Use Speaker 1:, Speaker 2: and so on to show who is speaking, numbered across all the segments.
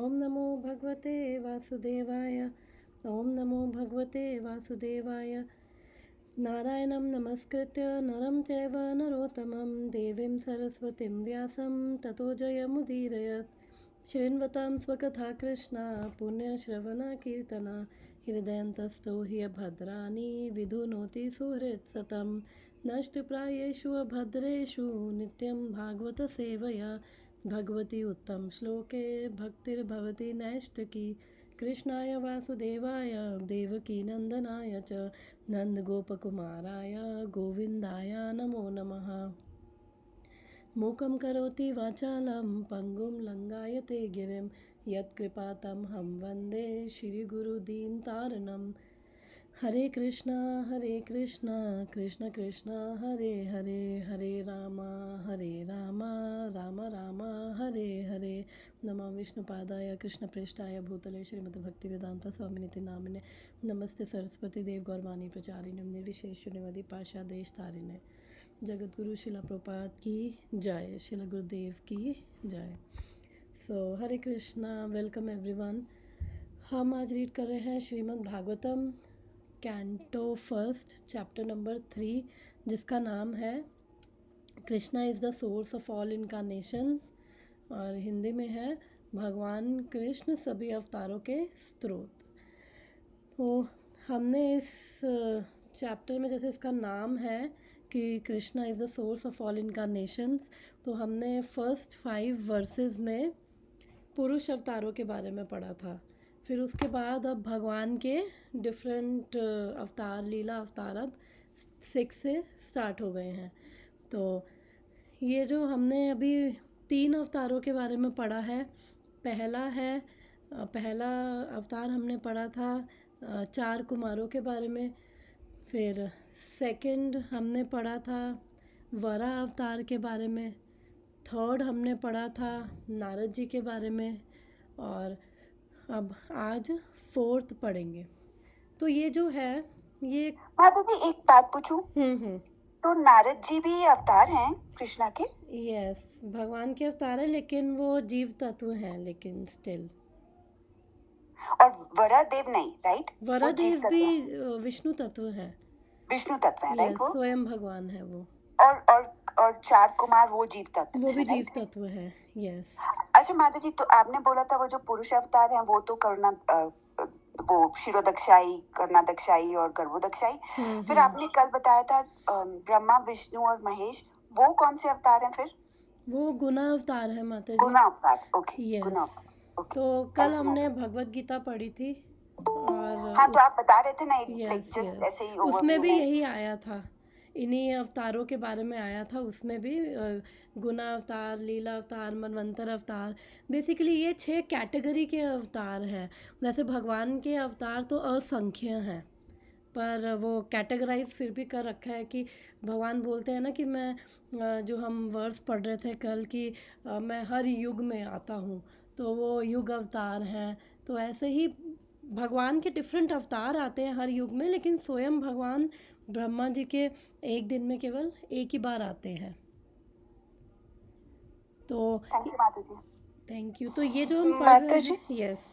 Speaker 1: ओम नमो भगवते वासुदेवाय। ओम नमो भगवते वासुदेवाय। नारायणं नमस्कृत्य नरं चैव नरोत्तमं देवीं सरस्वतीं व्यासं ततो जयमुदीरयत्। शृण्वतां स्वकथा कृष्णा पुण्यश्रवणा कीर्तना हृदयन्तस्थो हि भद्राणि विधुनोति सुहृत्सतं। नष्टप्रायेषु अभद्रेषु नित्यं भागवतसेवया भगवती उत्तमश्लोके भक्तिर्भवति नैष्टिकी। कृष्णाय वासुदेवाय देवकीनन्दनाय च नन्दगोपकुमाराय गोविन्दाय नमो नमः। मूकं करोति वाचालं पङ्गुं लङ्घयते गिरिं यत्कृपातमहं वन्दे श्रीगुरुदीनतारिणम्। हरे कृष्णा कृष्ण कृष्ण हरे हरे, हरे राम राम राम हरे हरे। नमो विष्णुपादाय कृष्णप्रेष्ठाय भूतले श्रीमद्भक्तिवेदांत स्वामिनिति नामिने। नमस्ते सरस्वती देव गौरवाणी प्रचारिणे निर्विशेष शून्यवादी पाशादेशतारिणे। जगतगुरु शिला प्रभुपाद की जय, शिला गुरुदेव की जय। सो हरे कृष्णा, वेलकम एवरीवन। हम आज रीड कर रहे हैं Shrimad Bhagavatam canto first chapter number 3, जिसका नाम है Krishna is the source of all incarnations, और हिंदी में है भगवान कृष्ण सभी अवतारों के स्रोत। तो हमने इस चैप्टर में, जैसे इसका नाम है कि Krishna is the source of all incarnations, तो हमने फर्स्ट 5 वर्सेस में पुरुष अवतारों के बारे में पढ़ा था। फिर उसके बाद अब भगवान के डिफरेंट अवतार, लीला अवतार अब 6 से स्टार्ट हो गए हैं। तो ये जो हमने अभी 3 अवतारों के बारे में पढ़ा है, पहला अवतार हमने पढ़ा था 4 कुमारों के बारे में। फिर सेकंड हमने पढ़ा था वरा अवतार के बारे में। थर्ड हमने पढ़ा था नारद जी के बारे में, और अब आज 4th पढ़ेंगे। तो ये जो है ये
Speaker 2: माता जी एक बात पूछूं? तो नारद जी भी अवतार हैं कृष्णा के?
Speaker 1: यस, भगवान के अवतार है, लेकिन वो जीव तत्व हैं, लेकिन स्टिल।
Speaker 2: और वरादेव नहीं, राइट?
Speaker 1: वरादेव भी विष्णु तत्व है।
Speaker 2: विष्णु तत्व है, राइट? वो
Speaker 1: स्वयं भगवान है वो।
Speaker 2: और 4 कुमार वो जीव तत्व,
Speaker 1: वो भी
Speaker 2: है,
Speaker 1: जीव
Speaker 2: right?
Speaker 1: तत्व है। यस।
Speaker 2: अच्छा माता जी, तो आपने बोला था वो जो पुरुष अवतार हैं वो तो करुणा, वो शिरोदक्षाई, कर्णादक्षाई और गर्भोदक्षाई। फिर आपने कल बताया था ब्रह्मा, विष्णु और महेश, वो कौन से अवतार हैं फिर?
Speaker 1: वो गुना अवतार है माता जी।
Speaker 2: गुना अवतार, ओके।
Speaker 1: यस।
Speaker 2: गुना अवतार, ओके।
Speaker 1: तो कल हमने भगवत गीता पढ़ी थी, और
Speaker 2: हाँ, तो आप बता रहे थे ना,
Speaker 1: यस,
Speaker 2: ऐसे ही
Speaker 1: उसमें भी
Speaker 2: में
Speaker 1: यही आया था, इन्हीं अवतारों के बारे में आया था। उसमें भी गुना अवतार, लीला अवतार, मनवंतर अवतार, बेसिकली ये 6 कैटेगरी के अवतार हैं। वैसे भगवान के अवतार तो असंख्य हैं, पर वो कैटेगराइज फिर भी कर रखा है कि भगवान बोलते हैं ना कि मैं, जो हम वर्ड्स पढ़ रहे थे कल, कि मैं हर युग में आता हूँ, तो वो युग अवतार हैं। तो ऐसे ही भगवान के डिफरेंट अवतार आते हैं हर युग में, लेकिन स्वयं भगवान ब्रह्मा जी के एक दिन में केवल एक ही बार आते हैं। तो थैंक यू। तो ये जो हम पढ़ रहे हैं, यस,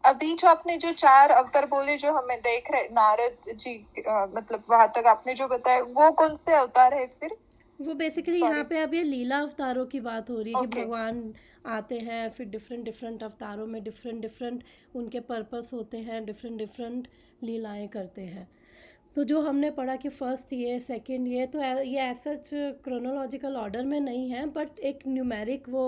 Speaker 3: अभी जो आपने जो 4 अवतार बोले जो हमें देख रहे नारद जी, मतलब वहां तक आपने जो बताया वो कौन से अवतार है फिर?
Speaker 1: वो बेसिकली यहाँ पे अब ये लीला अवतारों की बात हो रही है कि भगवान आते हैं, फिर डिफरेंट अवतारों में डिफरेंट उनके पर्पस होते हैं, डिफरेंट लीलाएं करते हैं। तो जो हमने पढ़ा कि फर्स्ट ये, सेकंड ये, तो ये एज सच क्रोनोलॉजिकल ऑर्डर में नहीं है, बट एक न्यूमेरिक वो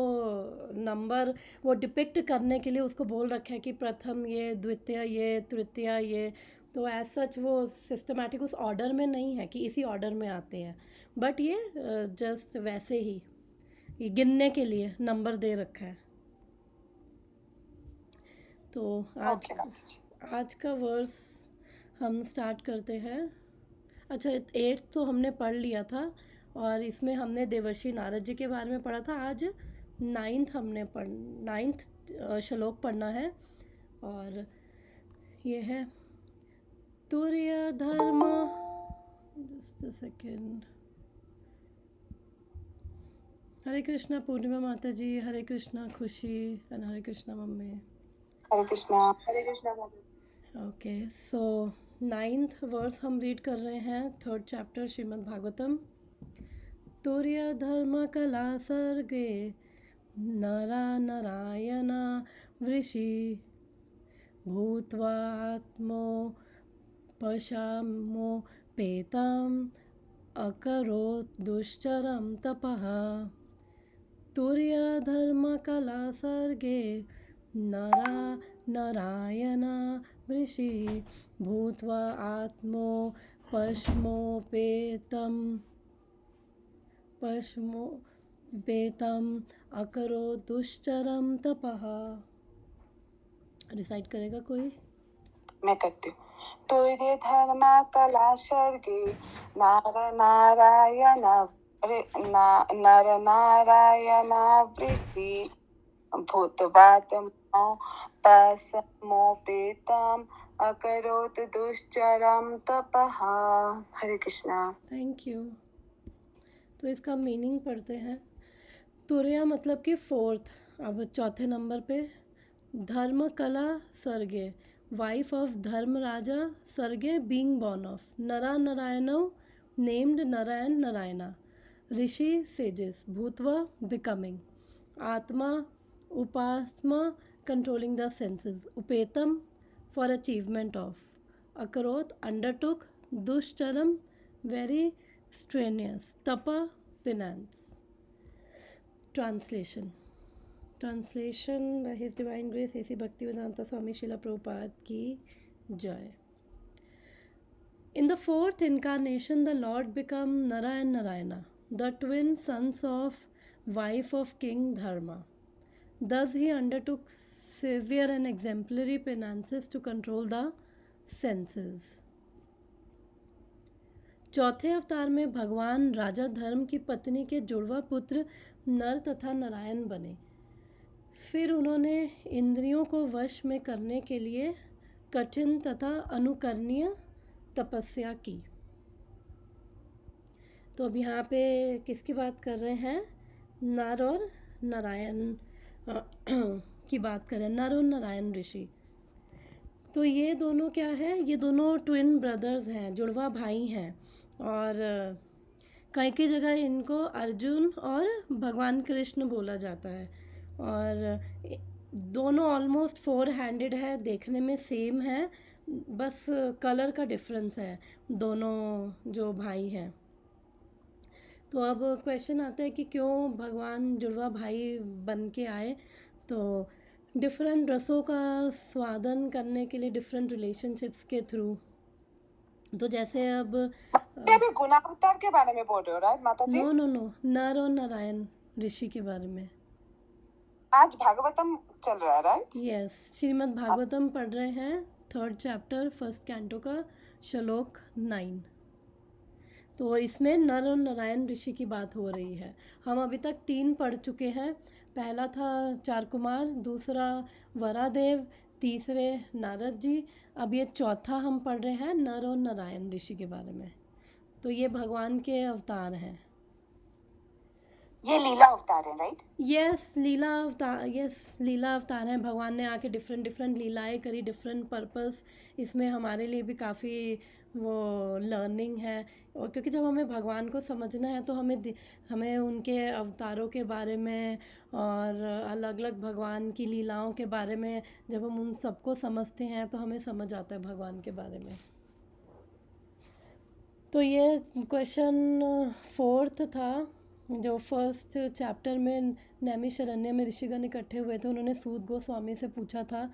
Speaker 1: नंबर वो डिपिक्ट करने के लिए उसको बोल रखा है कि प्रथम ये, द्वितीय ये, तृतीय ये। तो एज सच वो सिस्टमैटिक उस ऑर्डर में नहीं है कि इसी ऑर्डर में आते हैं, बट ये जस्ट वैसे ही ये गिनने के लिए नंबर दे रखा है। तो आज का वर्स हम स्टार्ट करते हैं। अच्छा, 8 तो हमने पढ़ लिया था, और इसमें हमने देवर्षि नारद जी के बारे में पढ़ा था। आज 9th श्लोक पढ़ना है, और ये है तुर्य धर्म। Just a second. Hare Krishna Purnima माता जी, Hare Krishna Khushi, and Hare Krishna mummy.
Speaker 3: Hare Krishna. Hare Krishna.
Speaker 1: Okay, so 9th verse हम रीड कर रहे हैं 3rd चैप्टर श्रीमद् भागवतम। तुर्य धर्म कला सर्गे नरा नारायणा वृषि भूत्वा आत्मो पशामोपेतम् अकरोत् दुश्चरं तपः। तुर्यधर्मकला सर्गे नरा नारायणा वृषि भूत्वा आत्मो पश्मोपेतम् अकरोत् दुश्चरं तपः। रिसाइट करेगा कोई?
Speaker 3: मैं करती हूँ। तुर्य धर्म कला सर्गे नर नारायण नर नारायण वृषि भूत्वात्मो पशमोपेतम् अकरोत् दुश्चरं तपः। हरे कृष्णा।
Speaker 1: Thank you. तो इसका मीनिंग पढ़ते हैं। तुर्या मतलब कि 4th। अब 4थे नंबर पे धर्म कला सर्गे, वाइफ ऑफ धर्म राजा, सर्गे being born of, Nara Narayana named Narayana Narayana, rishi sages, भूतवा बिकमिंग, आत्मा उपासमा कंट्रोलिंग द सेंसेस, उपेतम फॉर अचीवमेंट ऑफ, अकरोत अंडरटुक, दुश्चरम वेरी स्ट्रेनियस, तपा penance. Translation by his divine grace A C Bhaktivedanta स्वामी शिला प्रभुपाद की जय। In the 4th incarnation, the Lord became Nara and Narayana, the twin sons of wife of King Dharma. Thus he undertook severe and exemplary penances to control the senses. चौथे अवतार में भगवान राजा धर्म की पत्नी के जुड़वा पुत्र नर तथा नारायण बने। फिर उन्होंने इंद्रियों को वश में करने के लिए कठिन तथा अनुकरणीय तपस्या की। तो अब यहाँ पे किसकी बात कर रहे हैं? नर और नारायण की बात कर रहे हैं, नर और नारायण ऋषि। तो ये दोनों क्या है? ये दोनों ट्विन ब्रदर्स हैं, जुड़वा भाई हैं। और कई की जगह इनको अर्जुन और भगवान कृष्ण बोला जाता है। और दोनों ऑलमोस्ट 4 हैंडेड है, देखने में सेम है, बस कलर का डिफरेंस है दोनों जो भाई हैं। तो अब क्वेश्चन आता है कि क्यों भगवान जुड़वा भाई बन के आए? तो डिफरेंट रसों का स्वादन करने के लिए डिफरेंट रिलेशनशिप्स के थ्रू। तो जैसे अब
Speaker 3: अभी गुणावतार के बारे में बोल रहे हो राइट माता जी?
Speaker 1: नो, नर और नारायण ऋषि के बारे में
Speaker 3: आज भागवतम चल रहा है राइट?
Speaker 1: यस, श्रीमद् भागवतम पढ़ रहे हैं 3rd चैप्टर 1st कैंटो का श्लोक 9। तो इसमें नर और नारायण ऋषि की बात हो रही है। हम अभी तक 3 पढ़ चुके हैं। पहला था चार कुमार, दूसरा वरादेव, तीसरे नारद जी। अब ये चौथा हम पढ़ रहे हैं नर और नारायण ऋषि के बारे में। तो ये भगवान के अवतार हैं।
Speaker 2: ये लीला अवतार है राइट?
Speaker 1: यस, लीला अवतार हैं। भगवान ने आके डिफरेंट लीलाएं करी, डिफरेंट पर्पस। इसमें हमारे लिए भी काफ़ी वो लर्निंग है। और क्योंकि जब हमें भगवान को समझना है तो हमें उनके अवतारों के बारे में और अलग अलग भगवान की लीलाओं के बारे में जब हम उन सबको समझते हैं तो हमें समझ आता है भगवान के बारे में। तो ये क्वेश्चन 4th था, जो 1st चैप्टर में नैमिषारण्य में ऋषिगण इकट्ठे हुए थे। उन्होंने सूत गोस्वामी से पूछा था।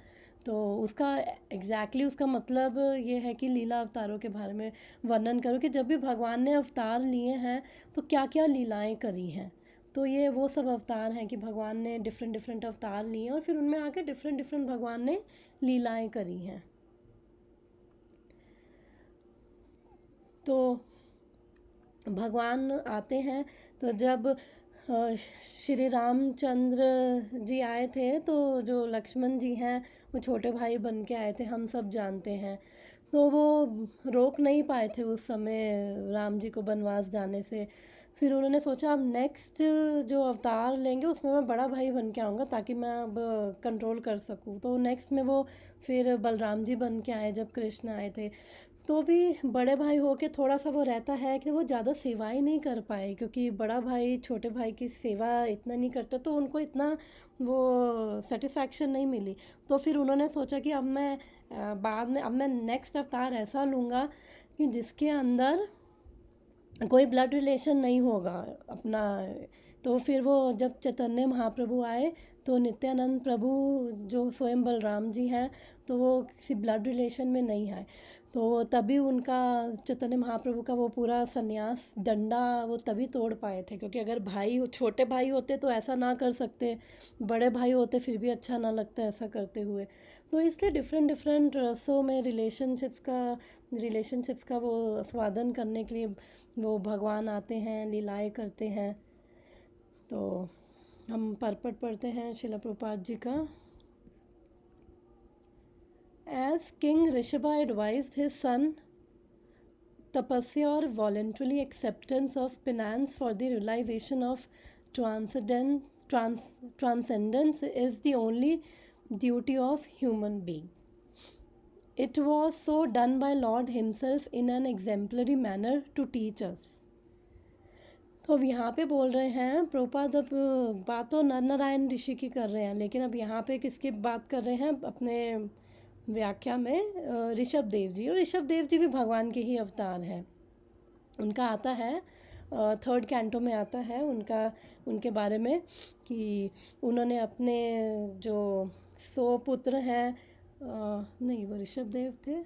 Speaker 1: तो उसका एग्जैक्टली उसका मतलब ये है कि लीला अवतारों के बारे में वर्णन करो कि जब भी भगवान ने अवतार लिए हैं तो क्या क्या लीलाएं करी हैं। तो ये वो सब अवतार हैं कि भगवान ने डिफरेंट अवतार लिए और फिर उनमें आके डिफरेंट भगवान ने लीलाएं करी हैं। तो भगवान आते हैं, तो जब श्री रामचंद्र जी आए थे तो जो लक्ष्मण जी हैं वो छोटे भाई बन के आए थे, हम सब जानते हैं। तो वो रोक नहीं पाए थे उस समय राम जी को वनवास जाने से। फिर उन्होंने सोचा अब नेक्स्ट जो अवतार लेंगे उसमें मैं बड़ा भाई बन के आऊँगा ताकि मैं अब कंट्रोल कर सकूँ। तो नेक्स्ट में वो फिर बलराम जी बन के आए जब कृष्ण आए थे। तो भी बड़े भाई होके थोड़ा सा वो रहता है कि वो ज़्यादा सेवाएं नहीं कर पाए, क्योंकि बड़ा भाई छोटे भाई की सेवा इतना नहीं करता तो उनको इतना वो सेटिस्फैक्शन नहीं मिली। तो फिर उन्होंने सोचा कि अब मैं बाद में अब मैं नेक्स्ट अवतार ऐसा लूँगा कि जिसके अंदर कोई ब्लड रिलेशन नहीं होगा अपना। तो फिर वो जब चैतन्य महाप्रभु आए तो नित्यानंद प्रभु जो स्वयं बलराम जी हैं तो वो किसी ब्लड रिलेशन में नहीं आए। तो तभी उनका चैतन्य महाप्रभु का वो पूरा संन्यास डंडा वो तभी तोड़ पाए थे, क्योंकि अगर छोटे भाई होते तो ऐसा ना कर सकते, बड़े भाई होते फिर भी अच्छा ना लगता ऐसा करते हुए। तो इसलिए डिफरेंट डिफरेंट रसों में रिलेशनशिप्स का वो स्वादन करने के लिए वो भगवान आते हैं, लीलाएं करते हैं। तो हम परपट पढ़ते हैं शिला प्रभुपाद जी का। As King Rishabha advised his son tapasya or voluntarily acceptance of penance for the realization of transcendence is the only duty of human being. It was so done by Lord himself in an exemplary manner to teach us. तो अब यहाँ पे बोल रहे हैं प्रभुपाद, अब बात तो नर नारायण ऋषि की कर रहे हैं, लेकिन अब यहाँ पे किसकी बात कर रहे हैं अपने व्याख्या में? ऋषभ देव जी। और ऋषभ देव जी भी भगवान के ही अवतार हैं। उनका आता है 3rd कैंटो में आता है उनके बारे में कि उन्होंने अपने जो 100 पुत्र हैं, नहीं वो ऋषभ देव थे,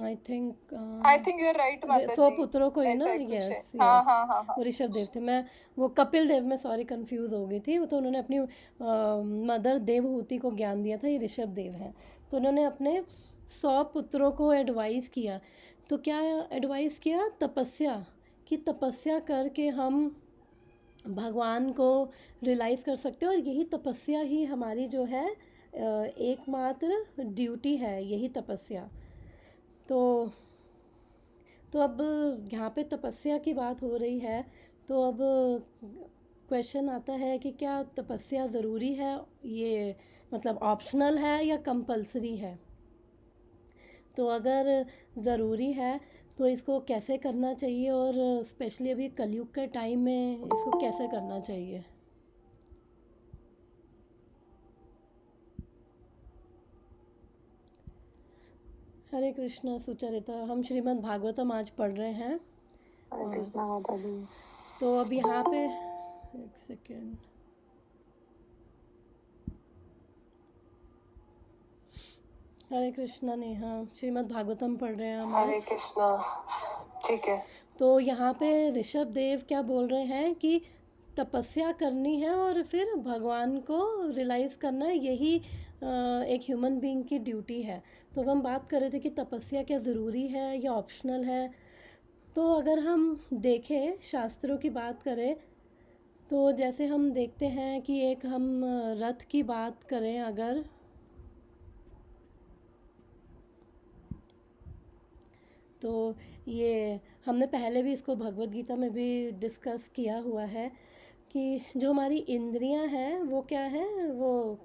Speaker 1: I think
Speaker 3: you are right माता
Speaker 1: 100
Speaker 3: जी,
Speaker 1: पुत्रों को ही ना,
Speaker 3: ऐसा ही कुछ है।
Speaker 1: यस
Speaker 3: हाँ
Speaker 1: यस,
Speaker 3: हाँ हाँ हाँ।
Speaker 1: वो ऋषभ देव थे। मैं वो कपिल देव में सॉरी कंफ्यूज हो गई थी। तो उन्होंने अपनी मदर देवहूति को ज्ञान दिया था, ये ऋषभ देव हैं। तो उन्होंने अपने 100 पुत्रों को एडवाइस किया। तो क्या एडवाइस किया? तपस्या, कि तपस्या करके हम भगवान को रियलाइज़ कर सकते हैं, और यही तपस्या ही हमारी जो है एकमात्र ड्यूटी है, यही तपस्या। तो अब यहाँ पे तपस्या की बात हो रही है, तो अब क्वेश्चन आता है कि क्या तपस्या ज़रूरी है, ये मतलब ऑप्शनल है या कंपलसरी है? तो अगर ज़रूरी है तो इसको कैसे करना चाहिए, और स्पेशली अभी कलयुग के टाइम में इसको कैसे करना चाहिए? हरे कृष्णा सुचरिता। हम श्रीमद् भागवतम आज पढ़ रहे हैं।
Speaker 3: हरे कृष्णा माता जी।
Speaker 1: तो अब यहाँ पे एक सेकेंड, हरे कृष्णा नेहा, श्रीमद् भागवतम पढ़ रहे हैं हम आज।
Speaker 3: हरे कृष्णा, ठीक है।
Speaker 1: तो यहाँ पे ऋषभ देव क्या बोल रहे हैं कि तपस्या करनी है और फिर भगवान को रियलाइज़ करना है, यही एक ह्यूमन बीइंग की ड्यूटी है। तो अब हम बात कर रहे थे कि तपस्या क्या ज़रूरी है या ऑप्शनल है। तो अगर हम देखें, शास्त्रों की बात करें, तो जैसे हम देखते हैं कि एक हम रथ की बात करें अगर, तो ये हमने पहले भी इसको भगवत गीता में भी डिस्कस किया हुआ है कि जो हमारी इंद्रियां हैं वो क्या हैं, वो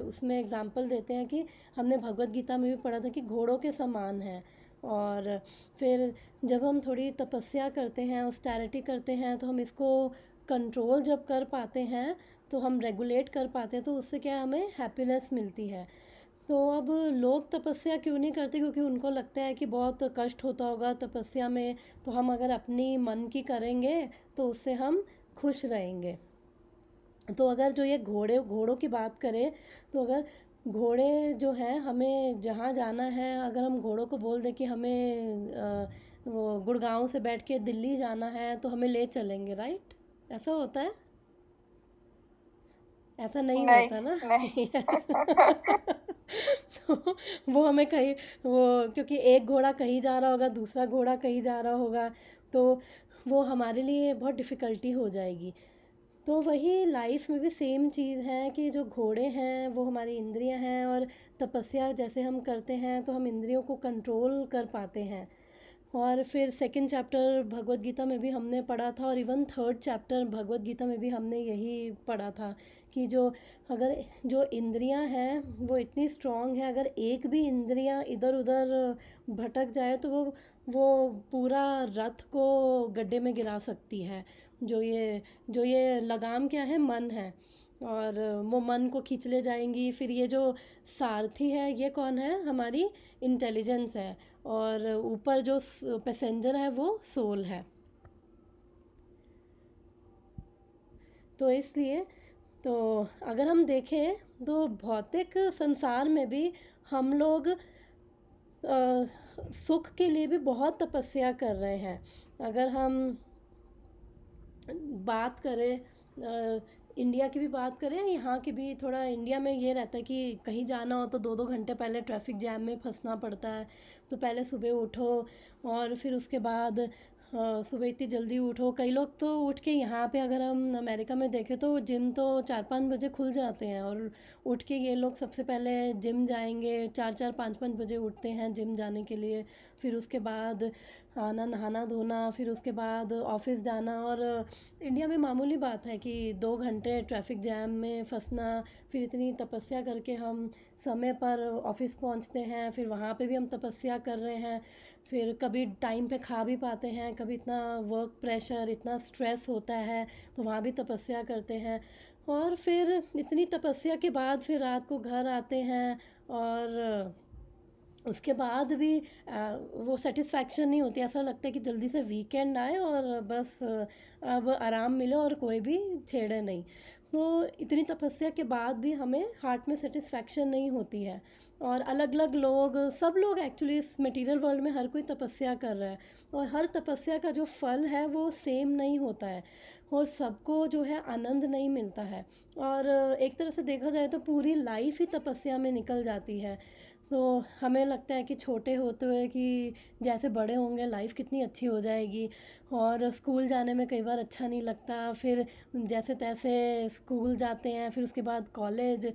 Speaker 1: उसमें एग्जांपल देते हैं कि हमने भगवत गीता में भी पढ़ा था कि घोड़ों के समान है। और फिर जब हम थोड़ी तपस्या करते हैं, ऑस्टेरिटी करते हैं, तो हम इसको कंट्रोल जब कर पाते हैं, तो हम रेगुलेट कर पाते हैं, तो उससे क्या हमें हैप्पीनेस मिलती है। तो अब लोग तपस्या क्यों नहीं करते? क्योंकि उनको लगता है कि बहुत कष्ट होता होगा तपस्या में, तो हम अगर अपनी मन की करेंगे तो उससे हम खुश रहेंगे। तो अगर जो ये घोड़ों की बात करें, तो अगर घोड़े जो हैं, हमें जहाँ जाना है, अगर हम घोड़ों को बोल दें कि हमें वो गुड़गांव से बैठ के दिल्ली जाना है, तो हमें ले चलेंगे, राइट? ऐसा होता है? ऐसा नहीं होता ना?
Speaker 3: नहीं।
Speaker 1: तो वो हमें कहीं वो, क्योंकि एक घोड़ा कहीं जा रहा होगा, दूसरा घोड़ा कहीं जा रहा होगा, तो वो हमारे लिए बहुत डिफ़िकल्टी हो जाएगी। तो वही लाइफ में भी सेम चीज़ है कि जो घोड़े हैं वो हमारी इंद्रियां हैं, और तपस्या जैसे हम करते हैं तो हम इंद्रियों को कंट्रोल कर पाते हैं। और फिर सेकंड चैप्टर भगवत गीता में भी हमने पढ़ा था, और even third chapter Bhagavad Gita में भी हमने यही पढ़ा था कि जो इंद्रियां हैं वो इतनी स्ट्रांग है, अगर एक भी इंद्रियां इधर उधर भटक जाए तो वो पूरा रथ को गड्ढे में गिरा सकती है। जो ये लगाम क्या है, मन है, और वो मन को खींच ले जाएंगी। फिर ये जो सारथी है ये कौन है, हमारी इंटेलिजेंस है, और ऊपर जो पैसेंजर है वो सोल है। तो इसलिए तो अगर हम देखें तो भौतिक संसार में भी हम लोग सुख के लिए भी बहुत तपस्या कर रहे हैं। अगर हम बात करें इंडिया की भी बात करें, यहाँ की भी, थोड़ा इंडिया में ये रहता है कि कहीं जाना हो तो 2-2 घंटे पहले ट्रैफिक जैम में फंसना पड़ता है। तो पहले सुबह उठो, और फिर उसके बाद सुबह इतनी जल्दी उठो। कई लोग तो उठ के, यहाँ पे अगर हम अमेरिका में देखें तो जिम तो 4-5 बजे खुल जाते हैं, और उठ के ये लोग सबसे पहले जिम जाएंगे, 4-4 5-5 बजे उठते हैं जिम जाने के लिए। फिर उसके बाद आना, नहाना धोना, फिर उसके बाद ऑफिस जाना। और इंडिया में मामूली बात है कि 2 घंटे ट्रैफिक जैम में फंसना। फिर इतनी तपस्या करके हम समय पर ऑफिस पहुंचते हैं, फिर वहाँ पे भी हम तपस्या कर रहे हैं। फिर कभी टाइम पे खा भी पाते हैं, कभी इतना वर्क प्रेशर, इतना स्ट्रेस होता है तो वहाँ भी तपस्या करते हैं। और फिर इतनी तपस्या के बाद फिर रात को घर आते हैं, और उसके बाद भी वो सेटिस्फैक्शन नहीं होती। ऐसा लगता है कि जल्दी से वीकेंड आए और बस अब आराम मिले और कोई भी छेड़े नहीं। तो इतनी तपस्या के बाद भी हमें हार्ट में सेटिस्फैक्शन नहीं होती है। और अलग अलग लोग, सब लोग एक्चुअली इस मटेरियल वर्ल्ड में हर कोई तपस्या कर रहा है, और हर तपस्या का जो फल है वो सेम नहीं होता है, और सबको जो है आनंद नहीं मिलता है। और एक तरह से देखा जाए तो पूरी लाइफ ही तपस्या में निकल जाती है। तो हमें लगता है कि छोटे होते हुए कि जैसे बड़े होंगे लाइफ कितनी अच्छी हो जाएगी, और स्कूल जाने में कई बार अच्छा नहीं लगता। फिर जैसे तैसे स्कूल जाते हैं, फिर उसके बाद कॉलेज,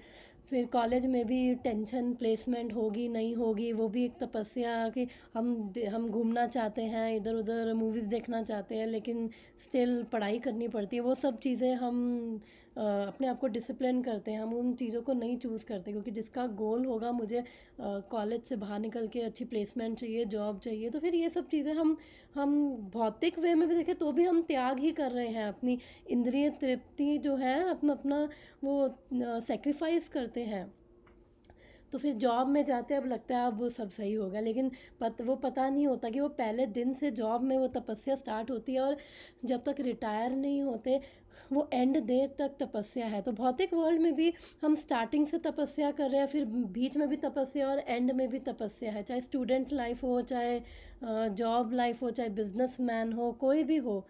Speaker 1: फिर कॉलेज में भी टेंशन, प्लेसमेंट होगी नहीं होगी, वो भी एक तपस्या कि हम घूमना चाहते हैं, इधर उधर मूवीज़ देखना चाहते हैं, लेकिन स्टिल पढ़ाई करनी पड़ती है। वो सब चीज़ें हम अपने आप को डिसिप्लिन करते हैं, हम उन चीज़ों को नहीं चूज़ करते, क्योंकि जिसका गोल होगा मुझे कॉलेज से बाहर निकल के अच्छी प्लेसमेंट चाहिए, जॉब चाहिए, तो फिर ये सब चीज़ें हम भौतिक वे में भी देखें तो भी हम त्याग ही कर रहे हैं। अपनी इंद्रिय तृप्ति जो है, अपना अपना वो सेक्रीफाइस करते हैं। तो फिर जॉब में जाते अब लगता है अब वो सब सही होगा, लेकिन वो पता नहीं होता कि वो पहले दिन से जॉब में वो तपस्या स्टार्ट होती है, और जब तक रिटायर नहीं होते वो एंड देर तक तपस्या है। तो भौतिक वर्ल्ड में भी हम स्टार्टिंग से तपस्या कर रहे हैं, फिर बीच में भी तपस्या, और एंड में भी तपस्या है। चाहे स्टूडेंट लाइफ हो, चाहे जॉब लाइफ हो, चाहे बिजनेसमैन हो, कोई भी हो,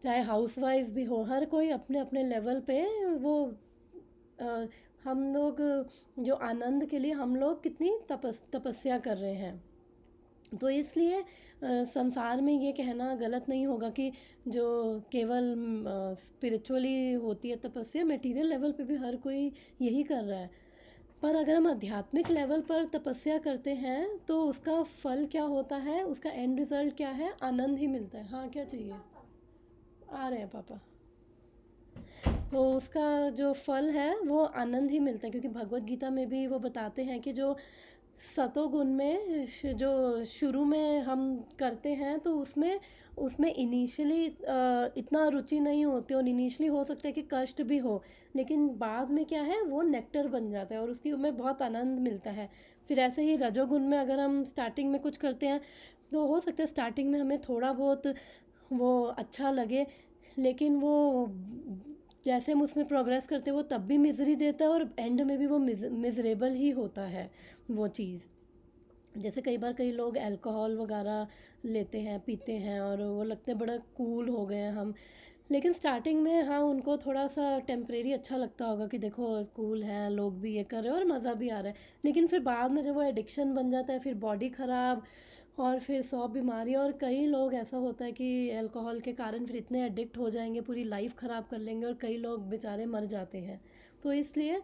Speaker 1: चाहे हाउसवाइफ भी हो, हर कोई अपने अपने लेवल पे वो अ, हम लोग जो आनंद के लिए हम लोग कितनी तपस्या कर रहे हैं। तो इसलिए संसार में ये कहना गलत नहीं होगा कि जो केवल स्पिरिचुअली होती है तपस्या, मटेरियल लेवल पे भी हर कोई यही कर रहा है। पर अगर हम आध्यात्मिक लेवल पर तपस्या करते हैं तो उसका फल क्या होता है, उसका एंड रिजल्ट क्या है, आनंद ही मिलता है। हाँ, क्या चाहिए, आ रहे हैं पापा। तो उसका जो फल है वो आनंद ही मिलता है, क्योंकि भगवत गीता में भी वो बताते हैं कि जो सतोगुण में जो शुरू में हम करते हैं तो उसमें इनिशियली इतना रुचि नहीं होती, और इनिशियली हो सकता है कि कष्ट भी हो, लेकिन बाद में क्या है वो नेक्टर बन जाता है और उसकी में बहुत आनंद मिलता है। फिर ऐसे ही रजोगुण में अगर हम स्टार्टिंग में कुछ करते हैं तो हो सकता है स्टार्टिंग में हमें थोड़ा बहुत वो अच्छा लगे, लेकिन वो जैसे हम उसमें प्रोग्रेस करते हैं वो तब भी मिजरी देता है, और एंड में भी वो मिजरेबल ही होता है वो चीज़। जैसे कई बार कई लोग अल्कोहल वगैरह लेते हैं, पीते हैं, और वो लगते हैं बड़ा कूल हो गए हैं हम, लेकिन स्टार्टिंग में हाँ उनको थोड़ा सा टेम्परेरी अच्छा लगता होगा कि देखो कूल है, लोग भी ये कर रहे हैं और मज़ा भी आ रहा है, लेकिन फिर बाद में जब वो एडिक्शन बन जाता है, फिर बॉडी ख़राब, और फिर 100 बीमारी। और कई लोग ऐसा होता है कि अल्कोहल के कारण फिर इतने एडिक्ट हो जाएंगे, पूरी लाइफ ख़राब कर लेंगे, और कई लोग बेचारे मर जाते हैं। तो इसलिए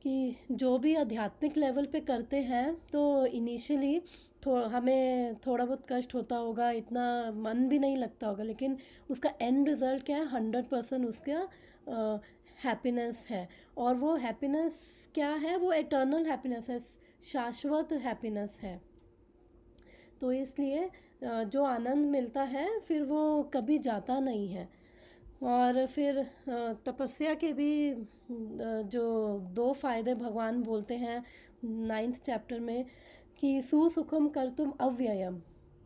Speaker 1: कि जो भी आध्यात्मिक लेवल पे करते हैं तो इनिशियली हमें थोड़ा बहुत कष्ट होता होगा, इतना मन भी नहीं लगता होगा, लेकिन उसका एंड रिज़ल्ट क्या है, 100% उसका हैप्पीनेस है। और वो हैप्पीनेस क्या है, वो एटर्नल हैप्पीनेस है, शाश्वत हैप्पीनेस है। तो इसलिए जो आनंद मिलता है फिर वो कभी जाता नहीं है। और फिर तपस्या के भी जो 2 फ़ायदे भगवान बोलते हैं 9th चैप्टर में, कि सुसुखम कर्तुम अव्ययम,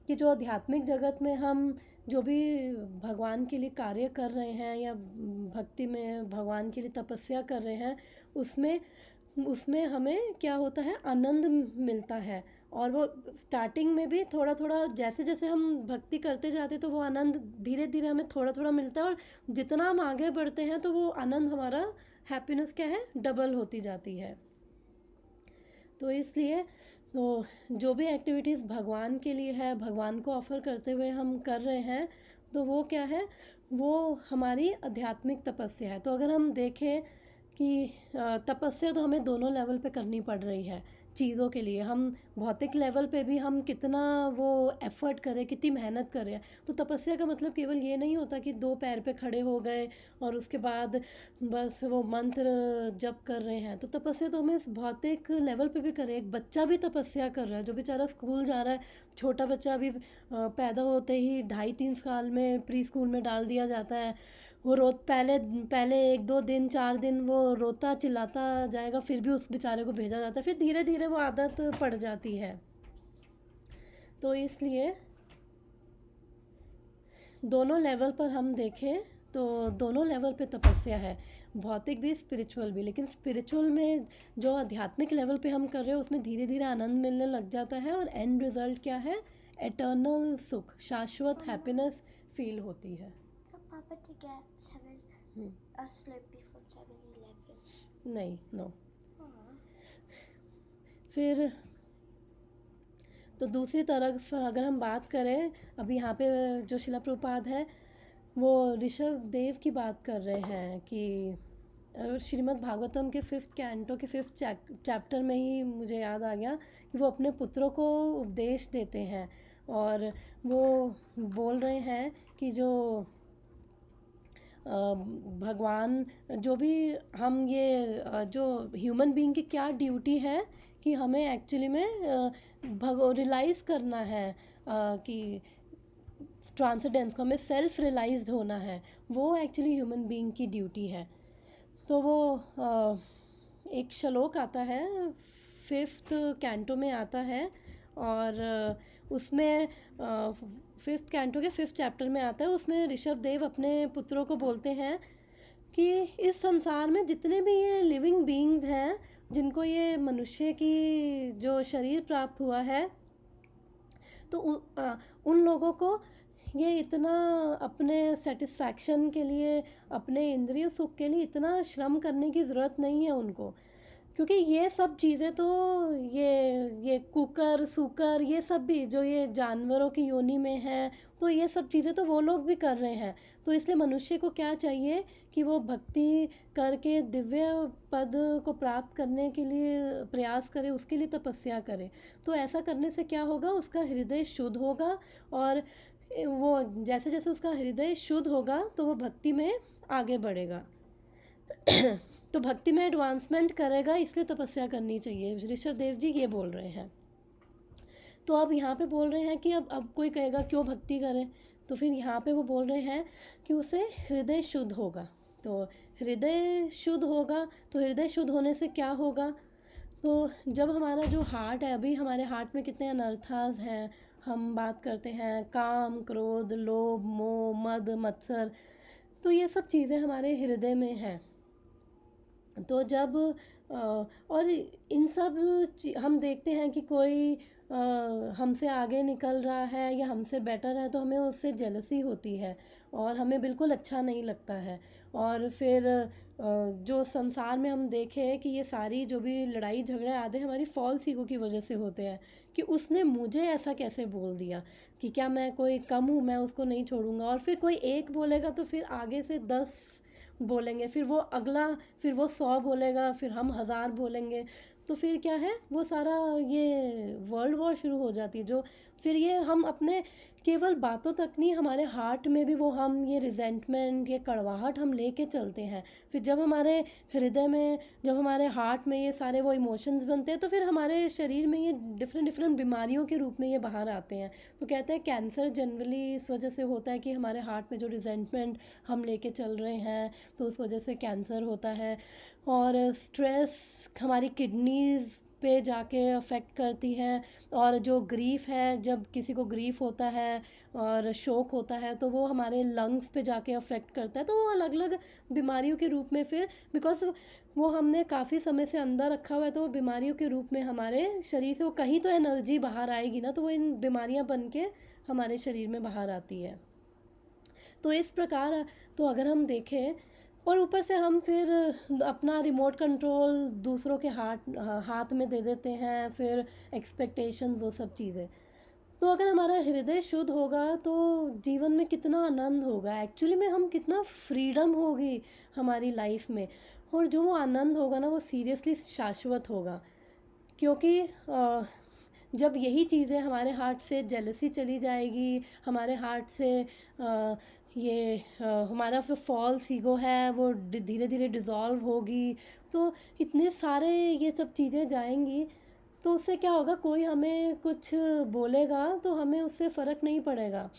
Speaker 1: कि जो आध्यात्मिक जगत में हम जो भी भगवान के लिए कार्य कर रहे हैं या भक्ति में भगवान के लिए तपस्या कर रहे हैं, उसमें उसमें हमें क्या होता है, आनंद मिलता है। और वो स्टार्टिंग में भी थोड़ा थोड़ा, जैसे जैसे हम भक्ति करते जाते तो वो आनंद धीरे धीरे हमें थोड़ा थोड़ा मिलता है, और जितना हम आगे बढ़ते हैं तो वो आनंद, हमारा हैप्पीनेस क्या है, डबल होती जाती है। तो इसलिए तो जो भी एक्टिविटीज़ भगवान के लिए है, भगवान को ऑफ़र करते हुए हम कर रहे हैं, तो वो क्या है, वो हमारी आध्यात्मिक तपस्या है। तो अगर हम देखें कि तपस्या तो हमें दोनों लेवल पे करनी पड़ रही है चीज़ों के लिए। हम भौतिक लेवल पे भी हम कितना वो एफ़र्ट करें, कितनी मेहनत करें। तो तपस्या का मतलब केवल ये नहीं होता कि 2 पैर पे खड़े हो गए और उसके बाद बस वो मंत्र जप कर रहे हैं। तो तपस्या तो हमें इस भौतिक लेवल पे भी करें। एक बच्चा भी तपस्या कर रहा है, जो बेचारा स्कूल जा रहा है, छोटा बच्चा अभी पैदा होते ही 2.5-3 साल में प्री स्कूल में डाल दिया जाता है। वो पहले पहले 1-2 दिन 4 दिन वो रोता चिल्लाता जाएगा, फिर भी उस बेचारे को भेजा जाता है, फिर धीरे धीरे वो आदत पड़ जाती है। तो इसलिए दोनों लेवल पर हम देखें तो दोनों लेवल पे तपस्या है, भौतिक भी स्पिरिचुअल भी। लेकिन स्पिरिचुअल में जो आध्यात्मिक लेवल पे हम कर रहे हैं उसमें धीरे धीरे आनंद मिलने लग जाता है, और एंड रिजल्ट क्या है, एटर्नल सुख, शाश्वत हैप्पीनेस फील होती है।
Speaker 4: Papa to get a slip before 7-Eleven.
Speaker 1: नहीं, नो। फिर तो दूसरी तरफ अगर हम बात करें, अभी यहाँ पे जो शिला प्रभुपाद है वो ऋषभ देव की बात कर रहे हैं कि श्रीमद् भागवतम के 5th कैंटो के 5th चैप्टर में ही मुझे याद आ गया कि वो अपने पुत्रों को उपदेश देते हैं, और वो बोल रहे हैं कि जो भगवान, जो भी हम ये जो ह्यूमन बीइंग की क्या ड्यूटी है, कि हमें एक्चुअली में रियलाइज़ करना है कि ट्रांसेंडेंस को, हमें सेल्फ रियलाइज्ड होना है, वो एक्चुअली ह्यूमन बीइंग की ड्यूटी है। तो वो एक श्लोक आता है 5th कैंटो में आता है, और उसमें 5th कैंटो के 5th चैप्टर में आता है। उसमें ऋषभ देव अपने पुत्रों को बोलते हैं कि इस संसार में जितने भी ये लिविंग बीइंग्स हैं, जिनको ये मनुष्य की जो शरीर प्राप्त हुआ है, तो उन लोगों को ये इतना अपने सेटिस्फैक्शन के लिए, अपने इंद्रिय सुख के लिए इतना श्रम करने की ज़रूरत नहीं है उनको, क्योंकि ये सब चीज़ें तो ये कुकर सूकर ये सब भी जो ये जानवरों की योनि में है, तो ये सब चीज़ें तो वो लोग भी कर रहे हैं। तो इसलिए मनुष्य को क्या चाहिए कि वो भक्ति करके दिव्य पद को प्राप्त करने के लिए प्रयास करे, उसके लिए तपस्या करे। तो ऐसा करने से क्या होगा, उसका हृदय शुद्ध होगा, और वो जैसे जैसे उसका हृदय शुद्ध होगा तो वो भक्ति में आगे बढ़ेगा। तो भक्ति में एडवांसमेंट करेगा, इसलिए तपस्या करनी चाहिए। ऋषभ देव जी ये बोल रहे हैं। तो अब यहाँ पे बोल रहे हैं कि अब कोई कहेगा क्यों भक्ति करें, तो फिर यहाँ पे वो बोल रहे हैं कि उसे हृदय शुद्ध होगा। तो हृदय शुद्ध होगा, तो हृदय शुद्ध होने से क्या होगा, तो जब हमारा जो हार्ट है, अभी हमारे हार्ट में कितने अनर्थास हैं, हम बात करते हैं काम क्रोध लोभ मोह मद मत्सर, तो ये सब चीज़ें हमारे हृदय में हैं। तो जब और इन सब हम देखते हैं कि कोई हमसे आगे निकल रहा है या हमसे बेटर है, तो हमें उससे जेलसी होती है और हमें बिल्कुल अच्छा नहीं लगता है। और फिर जो संसार में हम देखें कि ये सारी जो भी लड़ाई झगड़े आते हैं हमारी फॉल्स ईगो की वजह से होते हैं, कि उसने मुझे ऐसा कैसे बोल दिया, कि क्या मैं कोई कम हूँ, मैं उसको नहीं छोड़ूंगा। और फिर कोई एक बोलेगा तो फिर आगे से 10 बोलेंगे, फिर वो अगला, फिर वो 100 बोलेगा, फिर हम 1000 बोलेंगे। तो फिर क्या है, वो सारा ये वर्ल्ड वॉर शुरू हो जाती है। जो फिर ये हम अपने केवल बातों तक नहीं, हमारे हार्ट में भी वो हम ये रिजेंटमेंट, ये कड़वाहट हम लेके चलते हैं। फिर जब हमारे हृदय में, जब हमारे हार्ट में ये सारे वो इमोशंस बनते हैं, तो फिर हमारे शरीर में ये डिफरेंट डिफरेंट बीमारियों के रूप में ये बाहर आते हैं। तो कहते हैं कैंसर जनरली इस वजह से होता है कि हमारे हार्ट में जो रिजेंटमेंट हम लेके चल रहे हैं, तो उस वजह से कैंसर होता है। और स्ट्रेस हमारी किडनीज़ पे जाके अफेक्ट करती है। और जो ग्रीफ है, जब किसी को ग्रीफ होता है और शोक होता है, तो वो हमारे लंग्स पे जाके अफेक्ट करता है। तो वो अलग अलग बीमारियों के रूप में फिर, बिकॉज वो हमने काफ़ी समय से अंदर रखा हुआ है, तो वो बीमारियों के रूप में हमारे शरीर से वो कहीं तो एनर्जी बाहर आएगी ना, तो वो इन बीमारियां बन के हमारे शरीर में बाहर आती है। तो इस प्रकार, तो अगर हम देखें, और ऊपर से हम फिर अपना रिमोट कंट्रोल दूसरों के हाथ में दे देते हैं, फिर एक्सपेक्टेशन, वो सब चीज़ें। तो अगर हमारा हृदय शुद्ध होगा तो जीवन में कितना आनंद होगा, एक्चुअली में हम कितना फ्रीडम होगी हमारी लाइफ में। और जो वो आनंद होगा ना, वो सीरियसली शाश्वत होगा। क्योंकि जब यही चीज़ें हमारे हार्ट से, जेलसी चली जाएगी हमारे हार्ट से, हमारा जो फॉल्स ईगो है वो धीरे धीरे डिज़ोल्व होगी, तो इतने सारे ये सब चीज़ें जाएंगी। तो उससे क्या होगा, कोई हमें कुछ बोलेगा तो हमें उससे फ़र्क नहीं पड़ेगा।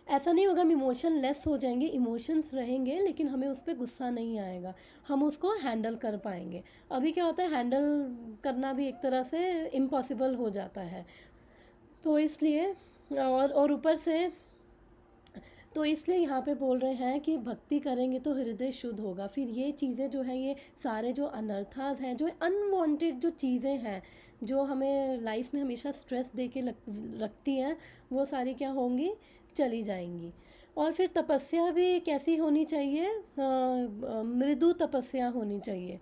Speaker 1: ऐसा नहीं होगा हम इमोशन लेस हो जाएंगे, इमोशंस रहेंगे, लेकिन हमें उस पर गुस्सा नहीं आएगा, हम उसको हैंडल कर पाएंगे। अभी क्या होता है, हैंडल करना भी एक तरह से इम्पॉसिबल हो जाता है। तो इसलिए, और ऊपर से, तो इसलिए यहाँ पे बोल रहे हैं कि भक्ति करेंगे तो हृदय शुद्ध होगा। फिर ये चीज़ें जो हैं, ये सारे जो अनर्थास हैं, जो अनवांटेड जो चीज़ें हैं, जो हमें लाइफ में हमेशा स्ट्रेस दे के रखती हैं, वो सारी क्या होंगी, चली जाएंगी। और फिर तपस्या भी कैसी होनी चाहिए, मृदु तपस्या होनी चाहिए।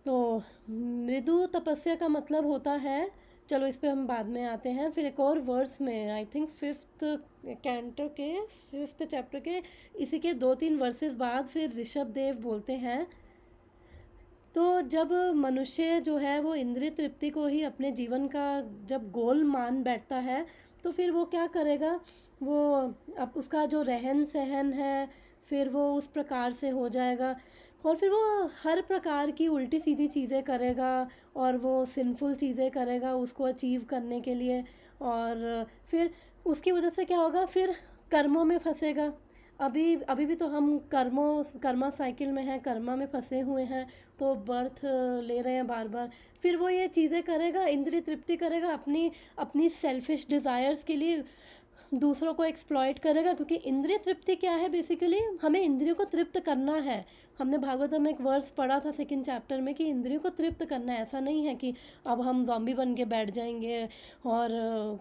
Speaker 1: तो मृदु तपस्या का मतलब होता है, चलो इस पे हम बाद में आते हैं। फिर एक और वर्स में, आई थिंक 5th कैंटो के 5th चैप्टर के इसी के 2-3 वर्सेस बाद फिर ऋषभ देव बोलते हैं, तो जब मनुष्य जो है वो इंद्रिय तृप्ति को ही अपने जीवन का जब गोल मान बैठता है, तो फिर वो क्या करेगा, वो अब उसका जो रहन सहन है फिर वो उस प्रकार से हो जाएगा। और फिर वो हर प्रकार की उल्टी सीधी चीज़ें करेगा, और वो सिंफुल चीज़ें करेगा उसको अचीव करने के लिए। और फिर उसकी वजह से क्या होगा, फिर कर्मों में फंसेगा। अभी अभी भी तो हम कर्मा साइकिल में हैं, कर्मा में फंसे हुए हैं, तो बर्थ ले रहे हैं बार बार। फिर वो ये चीज़ें करेगा, इंद्रिय तृप्ति करेगा, अपनी अपनी सेल्फिश डिज़ायर्स के लिए दूसरों को एक्सप्लॉइट करेगा। क्योंकि इंद्रिय तृप्ति क्या है, बेसिकली हमें इंद्रियों को तृप्त करना है। हमने भागवतम में एक वर्स पढ़ा था 2nd चैप्टर में कि इंद्रियों को तृप्त करना है। ऐसा नहीं है कि अब हम ज़ॉम्बी बन के बैठ जाएंगे और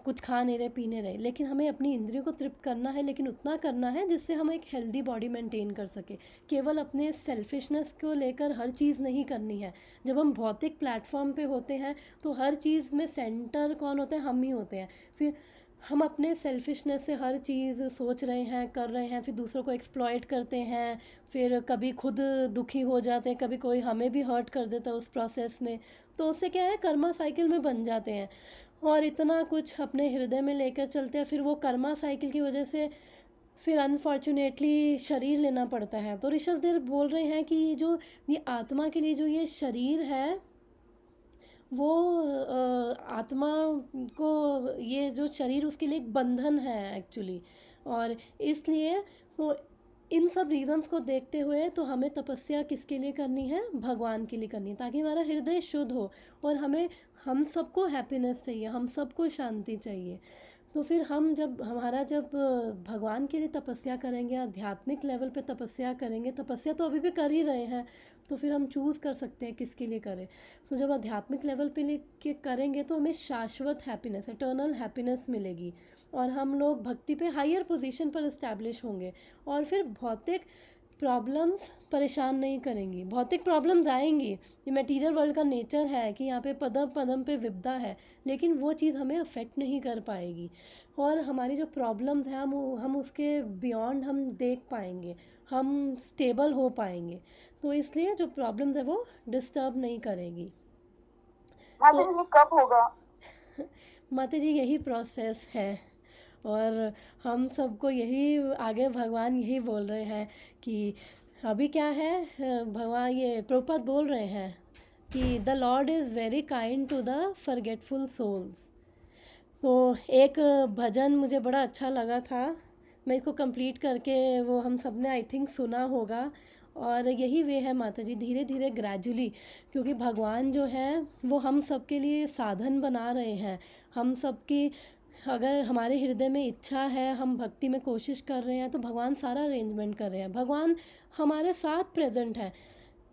Speaker 1: कुछ खा नहीं रहे, पी नहीं रहे, लेकिन हमें अपनी इंद्रियों को तृप्त करना है, लेकिन उतना करना है जिससे हम एक हेल्दी बॉडी मेंटेन कर सके। केवल अपने सेल्फिशनेस को लेकर हर चीज़ नहीं करनी है। जब हम भौतिक प्लेटफॉर्म पे होते हैं तो हर चीज़ में सेंटर कौन होते हैं, हम ही होते हैं। फिर हम अपने सेल्फिशनेस से हर चीज़ सोच रहे हैं, कर रहे हैं, फिर दूसरों को एक्सप्लॉइट करते हैं, फिर कभी खुद दुखी हो जाते हैं, कभी कोई हमें भी हर्ट कर देता है उस प्रोसेस में। तो उससे क्या है, कर्मा साइकिल में बन जाते हैं और इतना कुछ अपने हृदय में लेकर चलते हैं। फिर वो कर्मा साइकिल की वजह से फिर अनफॉर्चुनेटली शरीर लेना पड़ता है। तो ऋषभ देव बोल रहे हैं कि जो ये आत्मा के लिए जो ये शरीर है, वो आत्मा को, ये जो शरीर उसके लिए एक बंधन है एक्चुअली। और इसलिए तो इन सब रीजंस को देखते हुए तो हमें तपस्या किसके लिए करनी है, भगवान के लिए करनी है, ताकि हमारा हृदय शुद्ध हो। और हम सबको हैप्पीनेस चाहिए, हम सबको शांति चाहिए। तो फिर जब भगवान के लिए तपस्या करेंगे, आध्यात्मिक लेवल पे तपस्या करेंगे, तपस्या तो अभी भी कर ही रहे हैं, तो फिर हम चूज़ कर सकते हैं किसके लिए करें। तो जब आध्यात्मिक लेवल पे करेंगे तो हमें शाश्वत हैप्पीनेस, इटर्नल हैप्पीनेस मिलेगी, और हम लोग भक्ति पे हायर पोजीशन पर इस्टेब्लिश होंगे। और फिर भौतिक प्रॉब्लम्स परेशान नहीं करेंगी। भौतिक प्रॉब्लम्स आएंगी, ये मटेरियल वर्ल्ड का नेचर है कि यहाँ पे पदम पदम पे विपदा है, लेकिन वो चीज़ हमें अफेक्ट नहीं कर पाएगी। और हमारी जो प्रॉब्लम्स हैं हम उसके बियॉन्ड हम देख पाएंगे, हम स्टेबल हो पाएंगे। तो इसलिए जो प्रॉब्लम्स है वो डिस्टर्ब नहीं करेगी।
Speaker 2: माता जी ये कब होगा?
Speaker 1: माता जी यही प्रोसेस है, और हम सबको यही आगे भगवान यही बोल रहे हैं कि अभी क्या है, भगवान ये प्रभुपाद बोल रहे हैं कि the Lord is very kind to the forgetful souls. तो एक भजन मुझे बड़ा अच्छा लगा था, मैं इसको कंप्लीट करके, वो हम सब ने आई थिंक सुना होगा, और यही वे है माता जी, धीरे धीरे ग्रेजुअली, क्योंकि भगवान जो है वो हम सब के लिए साधन बना रहे हैं। हम सब की अगर हमारे हृदय में इच्छा है, हम भक्ति में कोशिश कर रहे हैं, तो भगवान सारा अरेंजमेंट कर रहे हैं, भगवान हमारे साथ प्रेजेंट है।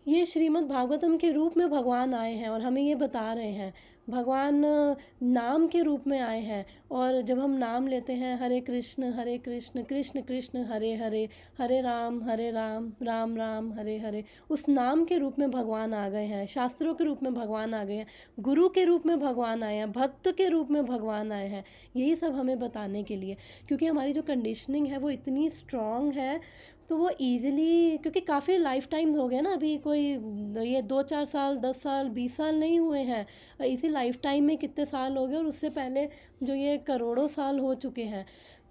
Speaker 1: ये श्रीमद् भागवतम के रूप में भगवान आए हैं और हमें ये बता रहे हैं, भगवान नाम के रूप में आए हैं। और जब हम नाम लेते हैं हरे कृष्ण कृष्ण कृष्ण हरे हरे, हरे राम राम राम हरे हरे, उस नाम के रूप में भगवान आ गए हैं, शास्त्रों के रूप में भगवान आ गए हैं, गुरु के रूप में भगवान आए हैं, भक्त के रूप में भगवान आए हैं। यही सब हमें बताने के लिए, क्योंकि हमारी जो कंडीशनिंग है वो इतनी स्ट्रॉन्ग है, तो वो ईज़िली, क्योंकि काफ़ी लाइफ टाइम हो गए ना, अभी कोई ये 2-4 साल 10 साल 20 साल नहीं हुए हैं, इसी लाइफ टाइम में कितने साल हो गए, और उससे पहले जो ये करोड़ों साल हो चुके हैं।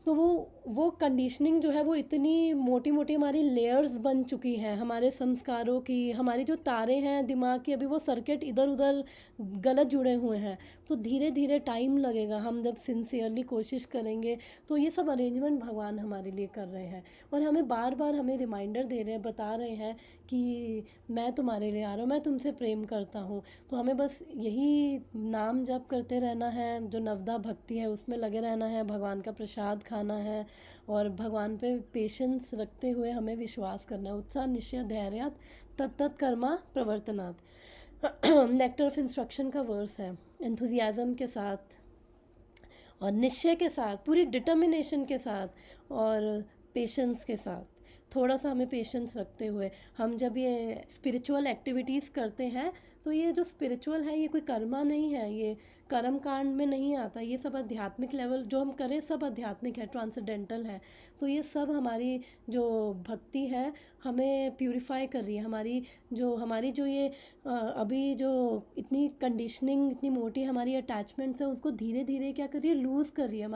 Speaker 1: तो वो कंडीशनिंग जो है वो इतनी मोटी मोटी हमारी लेयर्स बन चुकी हैं, हमारे संस्कारों की, हमारी जो तारे हैं दिमाग की, अभी वो सर्किट इधर उधर गलत जुड़े हुए हैं। तो धीरे धीरे टाइम लगेगा, हम जब सिंसियरली कोशिश करेंगे, तो ये सब अरेंजमेंट भगवान हमारे लिए कर रहे हैं, और हमें बार बार हमें रिमाइंडर दे रहे हैं, बता रहे हैं कि मैं तुम्हारे लिए आ रहा हूँ, मैं तुमसे प्रेम करता हूँ। तो हमें बस यही नाम जप करते रहना है, जो नवदा भक्ति है उसमें लगे रहना है, भगवान का प्रसाद खाना है, और भगवान पे पेशेंस रखते हुए हमें विश्वास करना है। उत्साह निश्चय धैर्यात् तत्तत् कर्मा प्रवर्तनात्, नेक्टर ऑफ इंस्ट्रक्शन का वर्स है। एंथुजियाज़म के साथ और निश्चय के साथ, पूरी डिटर्मिनेशन के साथ और पेशेंस के साथ, थोड़ा सा हमें पेशेंस रखते हुए हम जब ये स्पिरिचुअल एक्टिविटीज़ करते हैं, तो ये जो स्पिरिचुअल है ये कोई कर्मा नहीं है, ये कर्म कांड में नहीं आता, ये सब आध्यात्मिक लेवल जो हम करें सब आध्यात्मिक है, ट्रांसेंडेंटल है। तो ये सब हमारी जो भक्ति है हमें प्यूरिफाई कर रही है, हमारी जो ये अभी जो इतनी कंडीशनिंग, इतनी मोटी हमारी अटैचमेंट्स हैं, उसको धीरे धीरे क्या कर रही है, लूज़ कर रही है।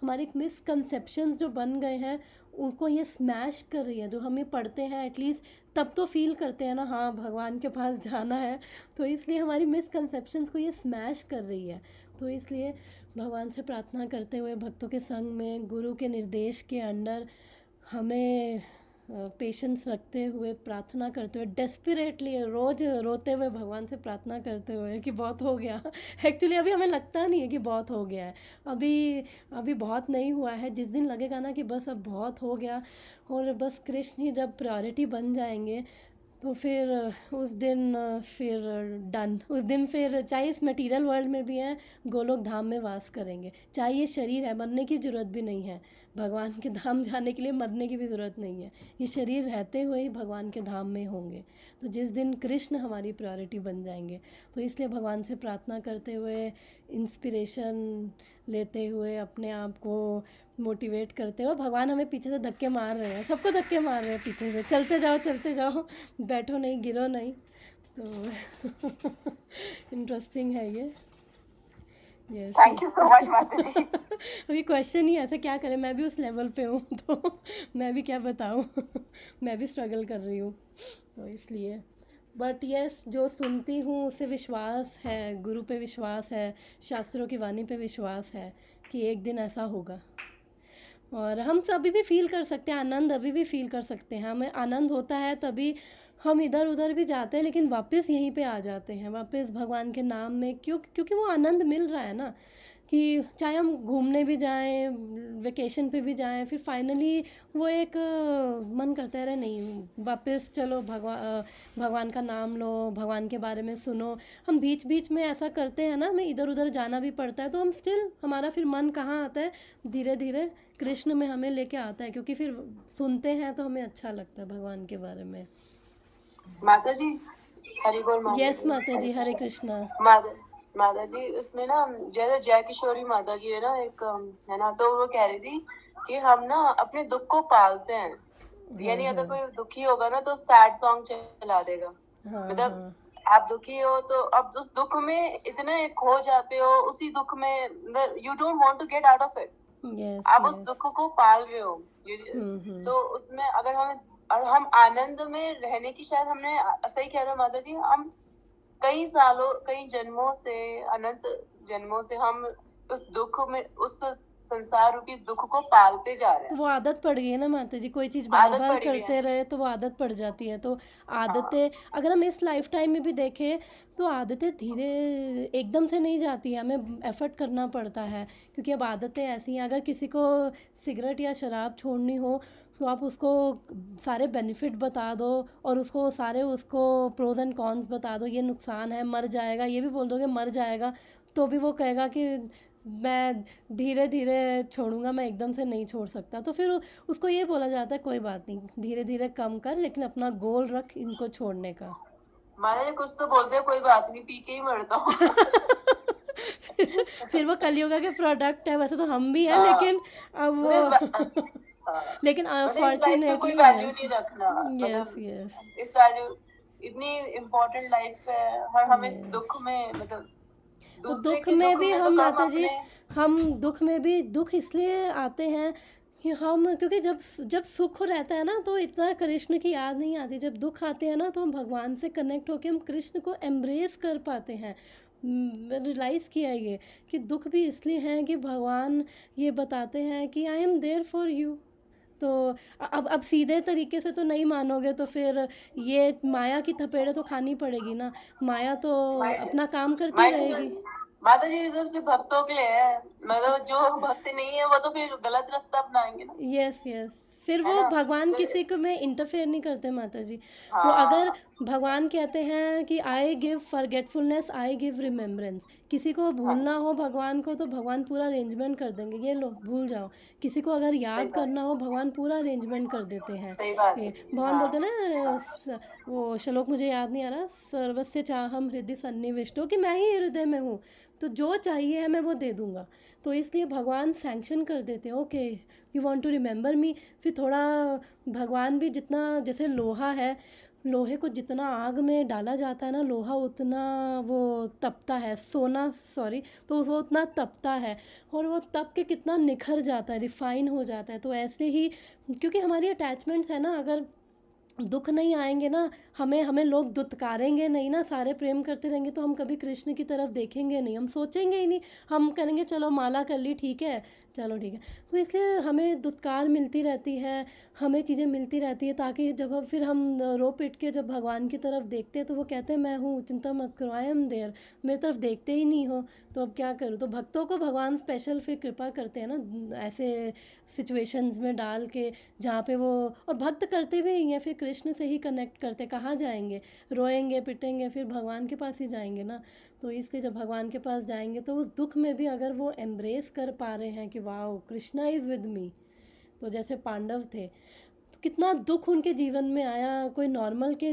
Speaker 1: हमारे मिसकंसेप्शंस जो बन गए हैं उनको ये स्मैश कर रही है। जो हमें पढ़ते हैं एटलीस्ट तब तो फील करते हैं ना, हाँ भगवान के पास जाना है, तो इसलिए हमारी मिसकंसेप्शंस को ये स्मैश कर रही है। तो इसलिए भगवान से प्रार्थना करते हुए, भक्तों के संग में, गुरु के निर्देश के अंडर, हमें पेशेंस रखते हुए, प्रार्थना करते हुए, डेस्परेटली रोज़ रोते हुए भगवान से प्रार्थना करते हुए कि बहुत हो गया। एक्चुअली अभी हमें लगता नहीं है कि बहुत हो गया है, अभी बहुत नहीं हुआ है। जिस दिन लगेगा ना कि बस अब बहुत हो गया, और बस कृष्ण ही जब प्रायोरिटी बन जाएंगे, तो फिर उस दिन फिर डन, उस दिन फिर चाहे इस मटेरियल वर्ल्ड में भी हैं, गोलोक धाम में वास करेंगे। चाहे ये शरीर है, मरने की ज़रूरत भी नहीं है, भगवान के धाम जाने के लिए मरने की भी ज़रूरत नहीं है, ये शरीर रहते हुए ही भगवान के धाम में होंगे। तो जिस दिन कृष्ण हमारी प्रायोरिटी बन जाएंगे, तो इसलिए भगवान से प्रार्थना करते हुए, इंस्पिरेशन लेते हुए, अपने आप को मोटिवेट करते हुए, भगवान हमें पीछे से धक्के मार रहे हैं, सबको धक्के मार रहे हैं पीछे से, चलते जाओ, बैठो नहीं, गिरो नहीं। तो इंटरेस्टिंग है ये। Yes,
Speaker 2: thank you so much माता जी।
Speaker 1: अभी क्वेश्चन ही ऐसा, क्या करें, मैं भी उस लेवल पे हूँ, तो मैं भी क्या बताऊँ। मैं भी स्ट्रगल कर रही हूँ, तो इसलिए। बट यस, जो सुनती हूँ उससे विश्वास है, गुरु पे विश्वास है, शास्त्रों की वाणी पे विश्वास है कि एक दिन ऐसा होगा। और हम अभी भी फील कर सकते हैं आनंद, अभी भी फील कर सकते हैं, हमें आनंद होता है, तभी हम इधर उधर भी जाते हैं, लेकिन वापस यहीं पे आ जाते हैं, वापस भगवान के नाम में। क्योंकि वो आनंद मिल रहा है ना, कि चाहे हम घूमने भी जाएं, वेकेशन पे भी जाएं, फिर फाइनली वो एक मन करता है, नहीं वापस चलो, भगवान का नाम लो, भगवान के बारे में सुनो। हम बीच बीच में ऐसा करते हैं ना, हमें इधर उधर जाना भी पड़ता है, तो हम स्टिल, हमारा फिर मन कहाँ आता है, धीरे धीरे कृष्ण में हमें लेके आता है, क्योंकि फिर सुनते हैं तो हमें अच्छा लगता है भगवान के बारे में।
Speaker 5: माता जी हरि बोल। माता
Speaker 1: यस
Speaker 5: जी,
Speaker 1: माता जी, हरे कृष्णा।
Speaker 5: माता जी, इसमें ना जैसे जय किशोरी माता जी है ना, एक है ना, तो वो कह रही थी कि हम ना अपने दुख को पालते हैं, यानी अगर कोई दुखी होगा ना तो सैड सॉन्ग चला देगा,
Speaker 1: हाँ
Speaker 5: मतलब
Speaker 1: हाँ
Speaker 5: आप दुखी हो तो अब उस दुख में इतने खो जाते हो, उसी दुख में you don't want to get out of it.
Speaker 1: Yes
Speaker 5: आप उस
Speaker 1: यस।
Speaker 5: दुख को पाल रहे हो। तो उसमें अगर हम आनंद में रहने की, शायद हमने सही कह रहे हो माता जी, हम कई सालों, कई जन्मों से, अनंत जन्मों से हम उस दुख में, उस संसार रूपी इस दुख को पालते जा रहे
Speaker 1: तो
Speaker 5: हैं।
Speaker 1: वो आदत पड़ गई है ना माता जी, कोई चीज़ बार
Speaker 5: आदत
Speaker 1: बार
Speaker 5: पड़ी हुई है।
Speaker 1: करते रहे तो वो आदत पड़ जाती है। तो
Speaker 5: हाँ,
Speaker 1: आदतें अगर हम इस लाइफ टाइम में भी देखें तो आदतें धीरे एकदम से नहीं जाती है, हमें एफर्ट करना पड़ता है, क्योंकि अब आदतें ऐसी हैं। अगर किसी को सिगरेट या शराब छोड़नी हो तो आप उसको सारे बेनिफिट बता दो और उसको सारे उसको प्रोज एंड कॉन्स बता दो, ये नुकसान है, मर जाएगा, ये भी बोल दोगे मर जाएगा, तो भी वो कहेगा कि मैं धीरे धीरे छोड़ूंगा, मैं एकदम से नहीं छोड़ सकता। तो फिर उसको ये बोला जाता है कोई बात नहीं, धीरे धीरे कम कर, लेकिन अपना गोल रख इनको छोड़ने का।
Speaker 5: माने कुछ तो बोलते हैं, कोई बात नहीं, पी के ही मरता हूँ।
Speaker 1: फिर वो कलयुग के प्रोडक्ट है, वैसे तो हम भी हैं,
Speaker 5: हाँ,
Speaker 1: लेकिन अब
Speaker 5: मुझे
Speaker 1: वो
Speaker 5: हाँ,
Speaker 1: लेकिन
Speaker 5: मतलब इस लाइफ का कोई
Speaker 1: अनफॉर्चुनेटली
Speaker 5: वैल्यू
Speaker 1: यस
Speaker 5: नहीं रखना,
Speaker 1: यस
Speaker 5: मतलब
Speaker 1: यस
Speaker 5: इस वैल्यू, इतनी इम्पोर्टेंट लाइफ है, और हम इस
Speaker 1: यस।
Speaker 5: दुख में, मतलब
Speaker 1: तो
Speaker 5: दूसरे
Speaker 1: दुख
Speaker 5: के
Speaker 1: में
Speaker 5: दुख
Speaker 1: भी
Speaker 5: में तो
Speaker 1: हम
Speaker 5: कम
Speaker 1: माता जी,
Speaker 5: अपने।
Speaker 1: हम दुख में भी दुख इसलिए आते हैं कि हम, क्योंकि जब जब सुख रहता है ना तो इतना कृष्ण की याद नहीं आती, जब दुख आते हैं ना तो हम भगवान से कनेक्ट होकर हम कृष्ण को एम्ब्रेस कर पाते हैं। रियलाइज़ किया ये कि दुख भी इसलिए हैं कि भगवान ये बताते हैं कि I am there for you. तो अब सीधे तरीके से तो नहीं मानोगे तो फिर ये माया की थपेड़े तो खानी पड़ेगी ना, माया तो अपना काम करती रहेगी।
Speaker 5: माता जी, ये सब सिर्फ भक्तों के लिए है, मतलब जो भक्त नहीं है वो तो फिर गलत रास्ता अपनाएंगे ना,
Speaker 1: यस यस। फिर
Speaker 5: है
Speaker 1: वो
Speaker 5: ना।
Speaker 1: भगवान
Speaker 5: तो
Speaker 1: किसी को में इंटरफेयर नहीं करते माता जी। वो अगर
Speaker 5: हाँ
Speaker 1: भगवान कहते हैं कि I give forgetfulness, I give remembrance, किसी को
Speaker 5: हाँ,
Speaker 1: भूलना हो भगवान को तो भगवान पूरा अरेंजमेंट कर देंगे, ये लो भूल जाओ। किसी को अगर
Speaker 5: सही
Speaker 1: याद
Speaker 5: बात,
Speaker 1: करना हो भगवान पूरा अरेंजमेंट कर देते हैं।
Speaker 5: सही बात है
Speaker 1: ये
Speaker 5: दीदी,
Speaker 1: भगवान
Speaker 5: हाँ
Speaker 1: बोलते हैं ना,
Speaker 5: हाँ,
Speaker 1: वो श्लोक मुझे याद नहीं आ रहा, सर्वस्य चाहम हृदय सन्निविष्टो, कि मैं ही हृदय में हूँ, तो जो चाहिए है मैं वो दे दूँगा। तो इसलिए भगवान सैंक्शन कर देते हैं, okay you want to remember me. फिर थोड़ा भगवान भी, जितना जैसे लोहा है, लोहे को जितना आग में डाला जाता है ना, लोहा उतना वो तपता है, सोना सॉरी, तो वो उतना तपता है, और वो तप के कितना निखर जाता है, रिफाइन हो जाता है। तो ऐसे ही क्योंकि हमारी अटैचमेंट्स है ना, अगर दुख नहीं आएंगे ना, हमें हमें लोग दुत्कारेंगे नहीं ना, सारे प्रेम करते रहेंगे तो हम कभी कृष्ण की तरफ देखेंगे नहीं, हम सोचेंगे ही नहीं, हम करेंगे चलो माला कर ली ठीक है, चलो ठीक है। तो इसलिए हमें दुत्कार मिलती रहती है, हमें चीज़ें मिलती रहती है, ताकि जब हम फिर हम रो पिट के जब भगवान की तरफ देखते हैं तो वो कहते हैं मैं हूँ, चिंता मत करो, आई एम देयर। मेरी तरफ देखते ही नहीं हो तो अब क्या करूँ। तो भक्तों को भगवान स्पेशल फिर कृपा करते हैं ना ऐसे सिचुएशंस में डाल के, जहाँ पे वो, और भक्त करते भी हैं फिर कृष्ण से ही कनेक्ट करते, कहाँ जाएंगे, रोएंगे पिटेंगे फिर भगवान के पास ही जाएंगे ना। तो इसलिए जब भगवान के पास जाएंगे तो उस दुख में भी अगर वो एम्ब्रेस कर पा रहे हैं कि वाह कृष्णा इज़ विद मी, तो जैसे पांडव थे तो कितना दुख उनके जीवन में आया, कोई नॉर्मल के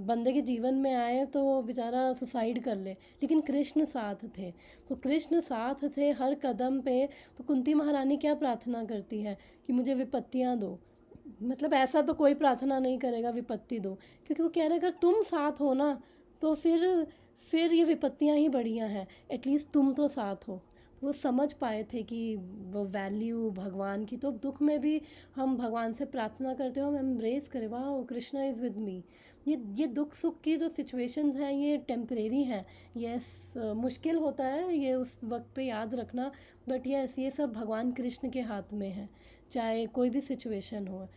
Speaker 1: बंदे के जीवन में आए तो वो बेचारा सुसाइड कर ले, लेकिन कृष्ण साथ थे। तो कृष्ण साथ थे हर कदम पे। तो कुंती महारानी क्या प्रार्थना करती है कि मुझे विपत्तियाँ दो, मतलब ऐसा तो कोई प्रार्थना नहीं करेगा विपत्ति दो, क्योंकि वो कह रहे अगर तुम साथ हो ना तो फिर ये विपत्तियाँ ही बढ़िया हैं, एटलीस्ट तुम तो साथ हो। तो वो समझ पाए थे कि वो वैल्यू भगवान की। तो दुख में भी हम भगवान से प्रार्थना करते हो, हम एम्ब्रेस करें वाह कृष्णा इज़ विद मी। ये दुख सुख की जो सिचुएशंस हैं ये टेम्परेरी हैं। यस मुश्किल होता है ये उस वक्त पे याद रखना, बट यस ये सब भगवान कृष्ण के हाथ में है, चाहे कोई भी सिचुएशन हो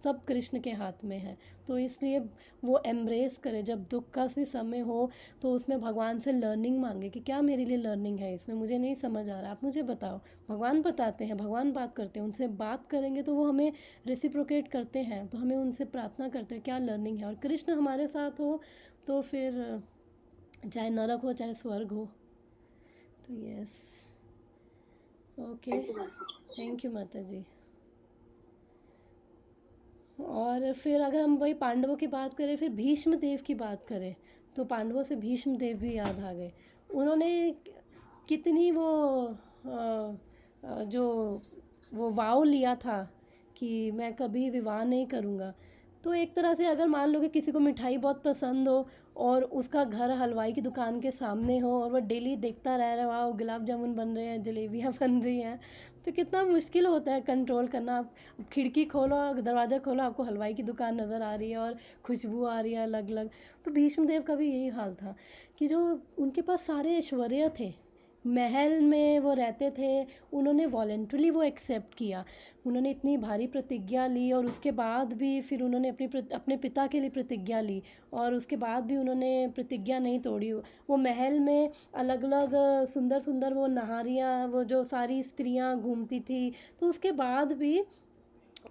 Speaker 1: सब कृष्ण के हाथ में है। तो इसलिए वो एम्ब्रेस करे, जब दुख का भी समय हो तो उसमें भगवान से लर्निंग मांगे कि क्या मेरे लिए लर्निंग है इसमें, मुझे नहीं समझ आ रहा, आप मुझे बताओ। भगवान बताते हैं, भगवान बात करते हैं, उनसे बात करेंगे तो वो हमें रेसिप्रोकेट करते हैं, तो हमें उनसे प्रार्थना करते हैं क्या लर्निंग है। और कृष्ण हमारे साथ हो तो फिर चाहे नरक हो चाहे स्वर्ग हो। तो यस ओके, थैंक यू माता जी। और फिर अगर हम वही पांडवों की बात करें, फिर भीष्म देव की बात करें, तो पांडवों से भीष्म देव भी याद आ गए। उन्होंने कितनी वो जो वो वाव लिया था कि मैं कभी विवाह नहीं करूँगा। तो एक तरह से अगर मान लो कि किसी को मिठाई बहुत पसंद हो और उसका घर हलवाई की दुकान के सामने हो और वो डेली देखता रह रहा है, वाह गुलाब जामुन बन रहे हैं, जलेबियाँ बन रही हैं, तो कितना मुश्किल होता है कंट्रोल करना। आप खिड़की खोलो, दरवाज़ा खोलो, आपको हलवाई की दुकान नज़र आ रही है और खुशबू आ रही है अलग अलग। तो भीष्मदेव का भी यही हाल था कि जो उनके पास सारे ऐश्वर्य थे, महल में वो रहते थे, उन्होंने वॉलेंट्रली वो एक्सेप्ट किया। उन्होंने इतनी भारी प्रतिज्ञा ली और उसके बाद भी फिर उन्होंने अपने पिता के लिए प्रतिज्ञा ली और उसके बाद भी उन्होंने प्रतिज्ञा नहीं तोड़ी। वो महल में अलग अलग सुंदर सुंदर वो नहारियाँ, वो जो सारी स्त्रियाँ घूमती थी, तो उसके बाद भी,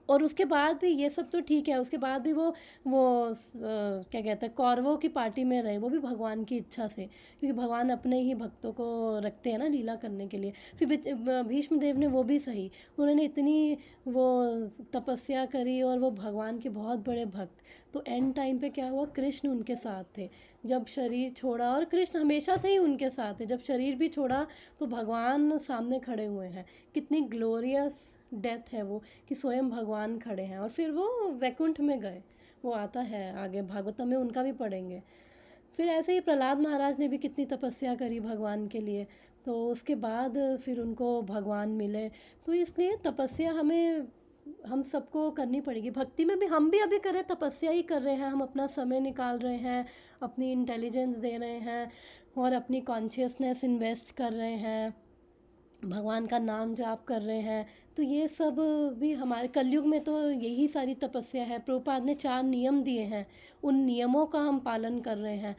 Speaker 1: और उसके बाद भी ये सब तो ठीक है, उसके बाद भी वो क्या कहते हैं, कौरवों की पार्टी में रहे, वो भी भगवान की इच्छा से, क्योंकि भगवान अपने ही भक्तों को रखते हैं ना लीला करने के लिए। फिर भीष्म देव ने वो भी सही, उन्होंने इतनी वो तपस्या करी और वो भगवान के बहुत बड़े भक्त। तो एंड टाइम पे क्या हुआ, कृष्ण उनके साथ थे जब शरीर छोड़ा, और कृष्ण हमेशा से ही उनके साथ है, जब शरीर भी छोड़ा तो भगवान सामने खड़े हुए हैं। कितनी ग्लोरियस डेथ है वो, कि स्वयं भगवान खड़े हैं और फिर वो वैकुंठ में गए। वो आता है आगे भागवतम में, उनका भी पढ़ेंगे। फिर ऐसे ही प्रहलाद महाराज ने भी कितनी तपस्या करी भगवान के लिए, तो उसके बाद फिर उनको भगवान मिले। तो इसलिए तपस्या हम सबको करनी पड़ेगी। भक्ति में भी हम भी अभी करें, तपस्या ही कर रहे हैं, हम अपना समय निकाल रहे हैं, अपनी इंटेलिजेंस दे रहे हैं और अपनी कॉन्शियसनेस इन्वेस्ट कर रहे हैं, भगवान का नाम जाप कर रहे हैं। तो ये सब भी हमारे कलयुग में तो यही सारी तपस्या है। प्रभुपाद ने 4 नियम दिए हैं, उन नियमों का हम पालन कर रहे हैं।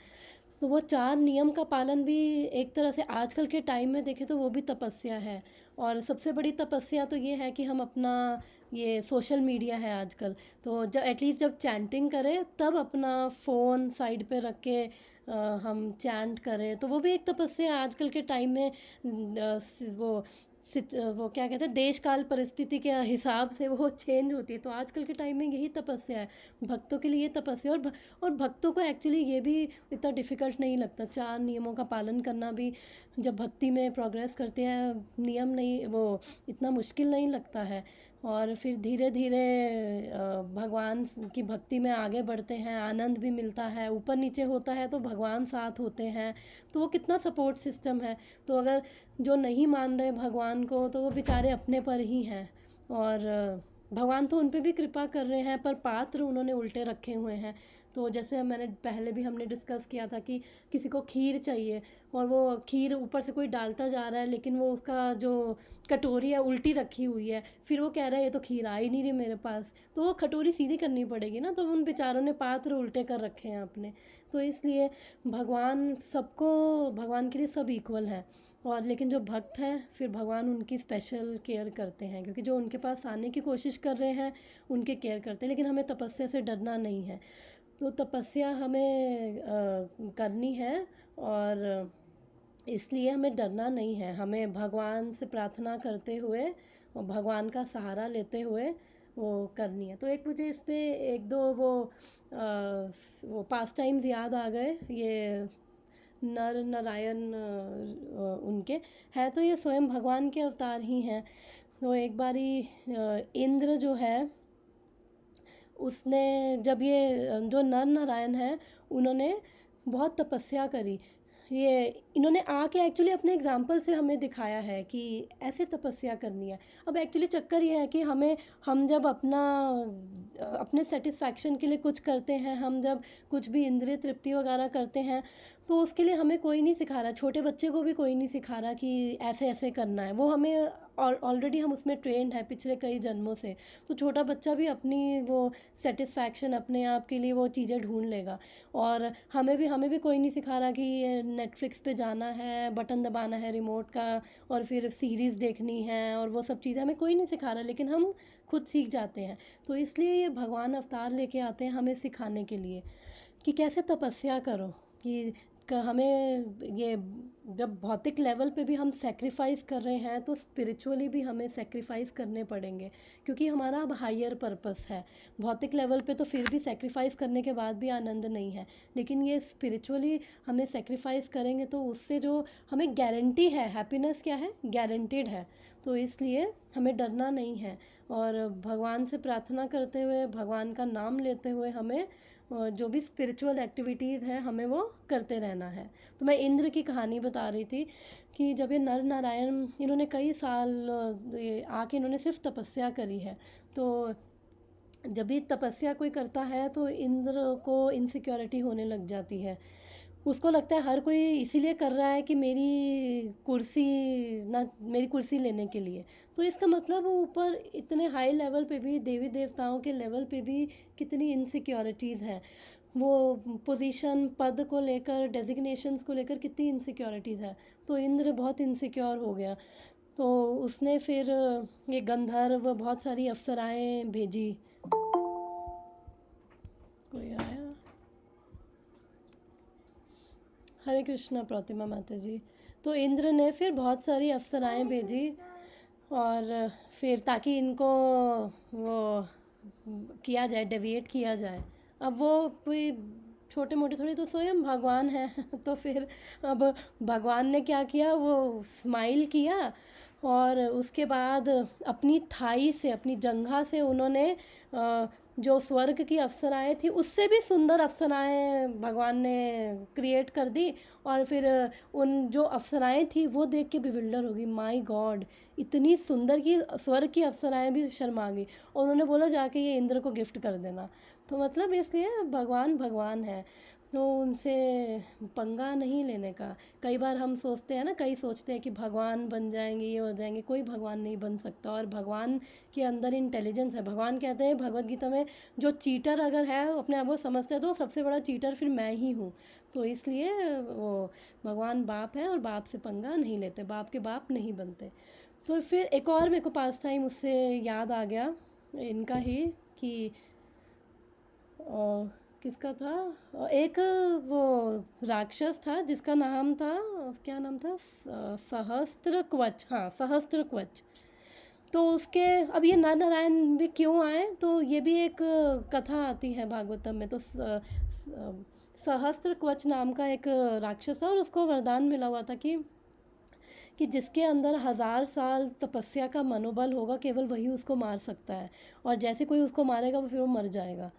Speaker 1: तो वो 4 नियम का पालन भी एक तरह से आजकल के टाइम में देखें तो वो भी तपस्या है। और सबसे बड़ी तपस्या तो ये है कि हम अपना, ये सोशल मीडिया है आजकल, तो जब एटलीस्ट जब चैंटिंग करें तब अपना फ़ोन साइड पे रख के हम चैंट करें, तो वो भी एक तपस्या है आजकल के टाइम में। वो क्या कहते हैं, देश काल परिस्थिति के हिसाब से वो चेंज होती है, तो आजकल के टाइम में यही तपस्या है भक्तों के लिए। ये तपस्या, और भक्तों को एक्चुअली ये भी इतना डिफ़िकल्ट नहीं लगता, 4 नियमों का पालन करना भी। जब भक्ति में प्रोग्रेस करते हैं, नियम नहीं, वो इतना मुश्किल नहीं लगता है। और फिर धीरे धीरे भगवान की भक्ति में आगे बढ़ते हैं, आनंद भी मिलता है, ऊपर नीचे होता है तो भगवान साथ होते हैं, तो वो कितना सपोर्ट सिस्टम है। तो अगर जो नहीं मान रहे भगवान को, तो वो बेचारे अपने पर ही हैं, और भगवान तो उन पे भी कृपा कर रहे हैं, पर पात्र उन्होंने उल्टे रखे हुए हैं। तो जैसे मैंने पहले भी हमने डिस्कस किया था कि किसी को खीर चाहिए और वो खीर ऊपर से कोई डालता जा रहा है, लेकिन वो उसका जो कटोरी है उल्टी रखी हुई है, फिर वो कह रहा है ये तो खीर आ ही नहीं रही मेरे पास, तो वो कटोरी सीधी करनी पड़ेगी ना। तो उन बेचारों ने पात्र उल्टे कर रखे हैं अपने। तो इसलिए भगवान सबको, भगवान के लिए सब इक्वल है, और लेकिन जो भक्त हैं फिर भगवान उनकी स्पेशल केयर करते हैं, क्योंकि जो उनके पास आने की कोशिश कर रहे हैं उनके केयर करते हैं। लेकिन हमें तपस्या से डरना नहीं है, तो तपस्या हमें करनी है, और इसलिए हमें डरना नहीं है। हमें भगवान से प्रार्थना करते हुए और भगवान का सहारा लेते हुए वो करनी है। तो एक मुझे इस पे एक दो वो पास टाइम्स याद आ गए, ये नर नारायण उनके हैं, तो ये स्वयं भगवान के अवतार ही हैं। तो एक बारी इंद्र जो है, उसने जब ये जो नर नारायण है, उन्होंने बहुत तपस्या करी। ये इन्होंने आके एक्चुअली अपने एग्जाम्पल से हमें दिखाया है कि ऐसे तपस्या करनी है। अब एक्चुअली चक्कर ये है कि हम जब अपने सेटिस्फैक्शन के लिए कुछ करते हैं, हम जब कुछ भी इंद्रिय तृप्ति वगैरह करते हैं, तो उसके लिए हमें कोई नहीं सिखा रहा, छोटे बच्चे को भी कोई नहीं सिखा रहा कि ऐसे ऐसे करना है। वो हमें ऑलरेडी हम उसमें ट्रेंड है पिछले कई जन्मों से। तो छोटा बच्चा भी अपनी वो सेटिस्फैक्शन अपने आप के लिए वो चीज़ें ढूंढ लेगा। और हमें भी कोई नहीं सिखा रहा कि नेटफ्लिक्स पे जाना है, बटन दबाना है रिमोट का और फिर सीरीज़ देखनी है, और वो सब चीज़ें हमें कोई नहीं सिखा रहा, लेकिन हम खुद सीख जाते हैं। तो इसलिए ये भगवान अवतार लेके आते हैं हमें सिखाने के लिए कि कैसे तपस्या करो, कि हमें ये जब भौतिक लेवल पे भी हम सेक्रीफाइस कर रहे हैं, तो स्पिरिचुअली भी हमें सेक्रीफाइस करने पड़ेंगे, क्योंकि हमारा अब हायर पर्पस है। भौतिक लेवल पे तो फिर भी सेक्रीफाइस करने के बाद भी आनंद नहीं है, लेकिन ये स्पिरिचुअली हमें सेक्रीफाइस करेंगे तो उससे जो हमें गारंटी है, हैप्पीनेस क्या है, गारंटीड है। तो इसलिए हमें डरना नहीं है, और भगवान से प्रार्थना करते हुए, भगवान का नाम लेते हुए हमें जो भी स्पिरिचुअल एक्टिविटीज़ हैं हमें वो करते रहना है। तो मैं इंद्र की कहानी बता रही थी कि जब ये नर नारायण इन्होंने कई साल आके इन्होंने सिर्फ तपस्या करी है। तो जब भी तपस्या कोई करता है तो इंद्र को इनसिक्योरिटी होने लग जाती है। उसको लगता है हर कोई इसीलिए कर रहा है कि मेरी कुर्सी लेने के लिए। तो इसका मतलब वो ऊपर इतने हाई लेवल पे भी देवी देवताओं के लेवल पे भी कितनी इनसिक्योरिटीज़ हैं। वो पोजीशन पद को लेकर डेजिग्नेशंस को लेकर कितनी इनसिक्योरिटीज़ है। तो इंद्र बहुत इनसिक्योर हो गया। तो उसने फिर ये गंधर्व बहुत सारी अप्सराएं भेजी। कोई आया? हरे कृष्णा प्रतिमा माता जी। तो इंद्र ने फिर बहुत सारी अप्सराएं भेजी और फिर ताकि इनको वो किया जाए, डेविएट किया जाए। अब वो कोई छोटे मोटे थोड़ी तो स्वयं भगवान है तो फिर अब भगवान ने क्या किया, वो स्माइल किया और उसके बाद अपनी थाई से, अपनी जंघा से उन्होंने जो स्वर्ग की अप्सराएं थी उससे भी सुंदर अप्सराएं भगवान ने क्रिएट कर दी। और फिर उन जो अप्सराएं थी वो देख के बिविल्डर हो गई, माय गॉड इतनी सुंदर कि स्वर्ग की अप्सराएं भी शर्मा गई। और उन्होंने बोला जाके ये इंद्र को गिफ्ट कर देना। तो मतलब इसलिए भगवान भगवान है, तो उनसे पंगा नहीं लेने का। कई बार हम सोचते हैं ना, कई सोचते हैं कि भगवान बन जाएंगे, ये हो जाएंगे। कोई भगवान नहीं बन सकता। और भगवान के अंदर इंटेलिजेंस है। भगवान कहते हैं भगवत गीता में, जो चीटर अगर है अपने आप को समझते हैं तो सबसे बड़ा चीटर फिर मैं ही हूँ। तो इसलिए वो भगवान बाप है और बाप से पंगा नहीं लेते, बाप के बाप नहीं बनते। तो फिर एक और मेरे को पास टाइम उससे याद आ गया इनका ही कि किसका था, एक वो राक्षस था जिसका नाम था, क्या नाम था, सहस्त्रकवच। हाँ, सहस्त्रकवच। तो उसके अब ये नर नारायण भी क्यों आए, तो ये भी एक कथा आती है भागवतम में। तो सहस्त्रकवच नाम का एक राक्षस था और उसको वरदान मिला हुआ था कि जिसके अंदर 1000 साल तपस्या का मनोबल होगा केवल वही उसको मार सकता है, और जैसे कोई उसको मारेगा वो फिर वो मर जाएगा।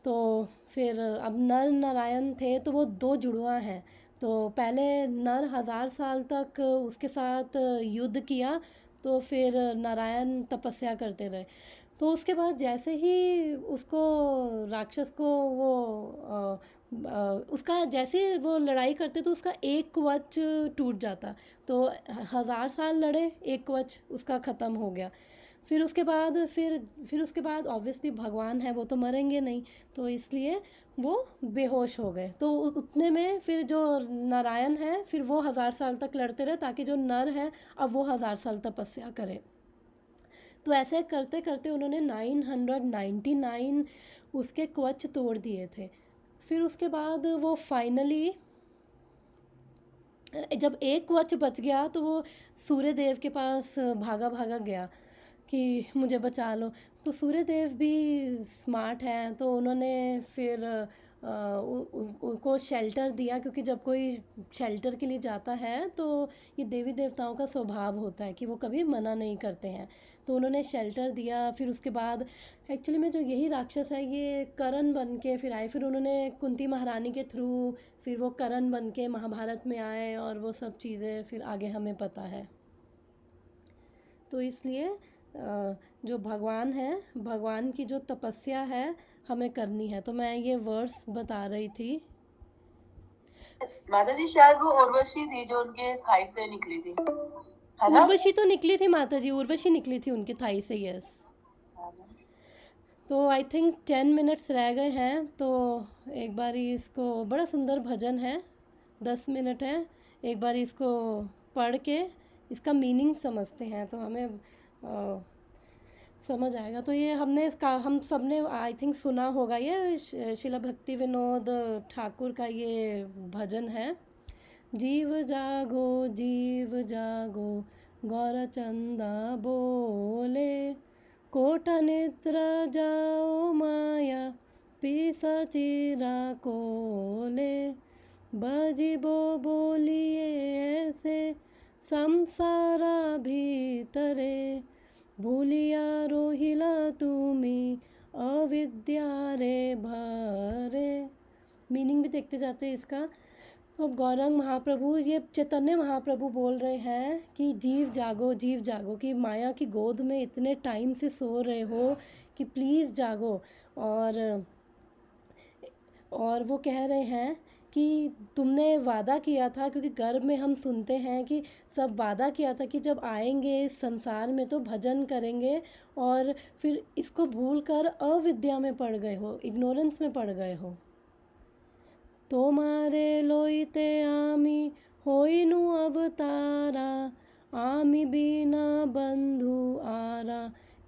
Speaker 1: तो फिर अब नर नारायण थे तो वो 2 जुड़वा हैं। तो पहले नर 1000 साल तक उसके साथ युद्ध किया, तो फिर नारायण तपस्या करते रहे। तो उसके बाद जैसे ही उसको राक्षस को उसका जैसे वो लड़ाई करते तो उसका एक कवच टूट जाता। तो 1000 साल लड़े, एक कवच उसका ख़त्म हो गया। फिर उसके बाद ऑब्वियसली भगवान है, वो तो मरेंगे नहीं, तो इसलिए वो बेहोश हो गए। तो उतने में फिर जो नारायण है फिर वो 1000 साल तक लड़ते रहे, ताकि जो नर है अब वो 1000 साल तपस्या करे। तो ऐसे करते करते उन्होंने 999 उसके कवच तोड़ दिए थे। फिर उसके बाद वो फाइनली जब एक कवच बच गया तो वो सूर्य देव के पास भागा गया कि मुझे बचा लो। तो सूर्य देव भी स्मार्ट हैं, तो उन्होंने फिर उनको शेल्टर दिया, क्योंकि जब कोई शेल्टर के लिए जाता है तो ये देवी देवताओं का स्वभाव होता है कि वो कभी मना नहीं करते हैं। तो उन्होंने शेल्टर दिया। फिर उसके बाद एक्चुअली में जो यही राक्षस है ये करण बन के फिर आए। फिर उन्होंने कुंती महारानी के थ्रू फिर वो करण बन के महाभारत में आए, और वो सब चीज़ें फिर आगे हमें पता है। तो इसलिए जो भगवान है, भगवान की जो तपस्या है हमें करनी है। तो मैं ये वर्ड्स बता रही थी।
Speaker 5: माता जी शायद वो उर्वशी थी जो उनके थाई से निकली थी, है ना?
Speaker 1: उर्वशी तो निकली थी माता जी, उर्वशी निकली थी उनके थाई से, यस। तो आई थिंक 10 मिनट्स रह गए हैं, तो एक बार इसको, बड़ा सुंदर भजन है, 10 मिनट है, एक बार इसको पढ़ के इसका मीनिंग समझते हैं तो हमें समझ आएगा। तो ये हम सब ने आई थिंक सुना होगा, ये शिला भक्ति विनोद ठाकुर का ये भजन है। जीव जागो गौरचंदा बोले, कोटा नेत्र जाओ माया पिशाचिरा कोले, बजिबो बोलिए ऐसे संसारा भीतरे, भूलिया रोहिला तुमी अविद्या रे भरे। मीनिंग भी देखते जाते हैं इसका। तो अब गौरंग महाप्रभु, ये चैतन्य महाप्रभु बोल रहे हैं कि जीव जागो, जीव जागो, कि माया की गोद में इतने टाइम से सो रहे हो कि प्लीज़ जागो। और वो कह रहे हैं कि तुमने वादा किया था, क्योंकि गर्भ में हम सुनते हैं कि सब वादा किया था कि जब आएंगे इस संसार में तो भजन करेंगे, और फिर इसको भूल कर अविद्या में पड़ गए हो, इग्नोरेंस में पड़ गए हो। তোমারে লইতে আমি হইনু অবতারা, আমি বিনা বন্ধু आरा,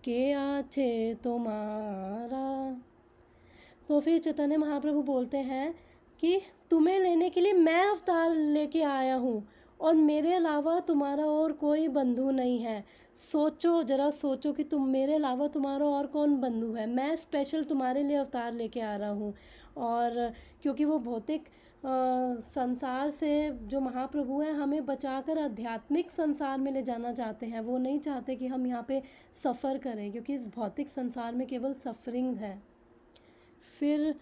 Speaker 1: के आछे तुम्हारा। तो फिर चैतन्य महाप्रभु बोलते हैं कि तुम्हें लेने के लिए मैं अवतार लेके आया हूँ, और मेरे अलावा तुम्हारा और कोई बंधु नहीं है। सोचो, ज़रा सोचो कि तुम, मेरे अलावा तुम्हारा और कौन बंधु है। मैं स्पेशल तुम्हारे लिए अवतार लेके आ रहा हूँ। और क्योंकि वो भौतिक संसार से जो महाप्रभु हैं हमें बचाकर आध्यात्मिक संसार में ले जाना चाहते हैं। वो नहीं चाहते कि हम यहाँ पे सफ़र करें, क्योंकि इस भौतिक संसार में केवल सफरिंग है। फिर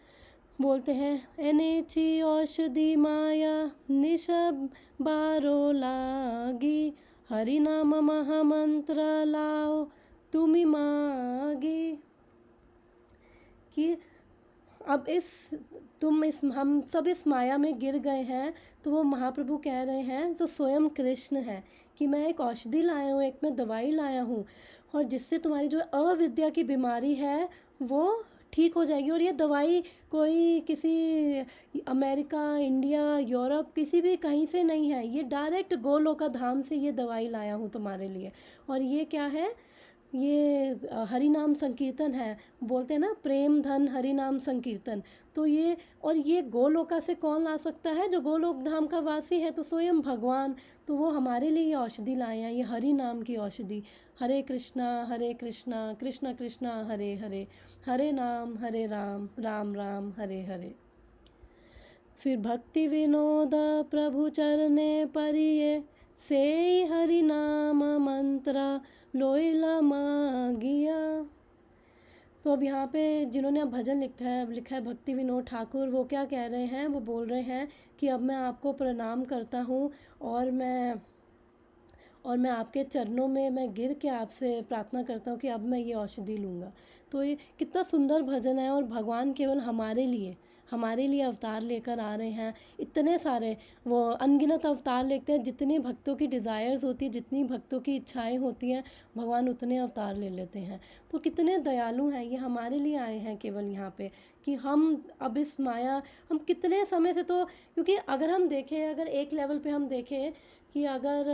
Speaker 1: बोलते हैं एनेची औषधि माया निशब बारो लागी, हरि नाम महामंत्र लाओ तुम्ही मागी। कि अब हम सब इस माया में गिर गए हैं। तो वो महाप्रभु कह रहे हैं, तो स्वयं कृष्ण है कि मैं एक औषधि लाया हूँ, एक मैं दवाई लाया हूँ, और जिससे तुम्हारी जो अविद्या की बीमारी है वो ठीक हो जाएगी। और ये दवाई कोई किसी अमेरिका, इंडिया, यूरोप, किसी भी कहीं से नहीं है, ये डायरेक्ट गोलोका धाम से ये दवाई लाया हूँ तुम्हारे लिए। और ये क्या है, ये हरि नाम संकीर्तन है। बोलते हैं ना, प्रेम धन हरि नाम संकीर्तन। तो ये गोलोका से कौन ला सकता है, जो गोलोक धाम का वासी है, तो स्वयं भगवान। तो वो हमारे लिए ये औषधि लाए हैं, ये हरि नाम की औषधि। हरे कृष्णा कृष्ण कृष्णा हरे हरे, हरे राम राम राम हरे हरे। फिर भक्ति विनोद प्रभु चरणे परिये, से हरि नाम मंत्र लोइला मागिया। तो अब यहाँ पे जिन्होंने अब भजन लिखा है भक्ति विनोद ठाकुर, वो क्या कह रहे हैं, वो बोल रहे हैं कि अब मैं आपको प्रणाम करता हूँ, और मैं आपके चरणों में मैं गिर के आपसे प्रार्थना करता हूँ कि अब मैं ये औषधि लूँगा। तो ये कितना सुंदर भजन है। और भगवान केवल हमारे लिए अवतार लेकर आ रहे हैं। इतने सारे, वो अनगिनत अवतार लेते हैं। जितनी भक्तों की डिज़ायर्स होती है, जितनी भक्तों की इच्छाएं होती हैं, भगवान उतने अवतार ले लेते हैं। तो कितने दयालु हैं ये, हमारे लिए आए हैं केवल यहाँ पे, कि हम अब इस माया, हम कितने समय से, तो क्योंकि अगर हम देखें, अगर एक लेवल पे हम देखें कि अगर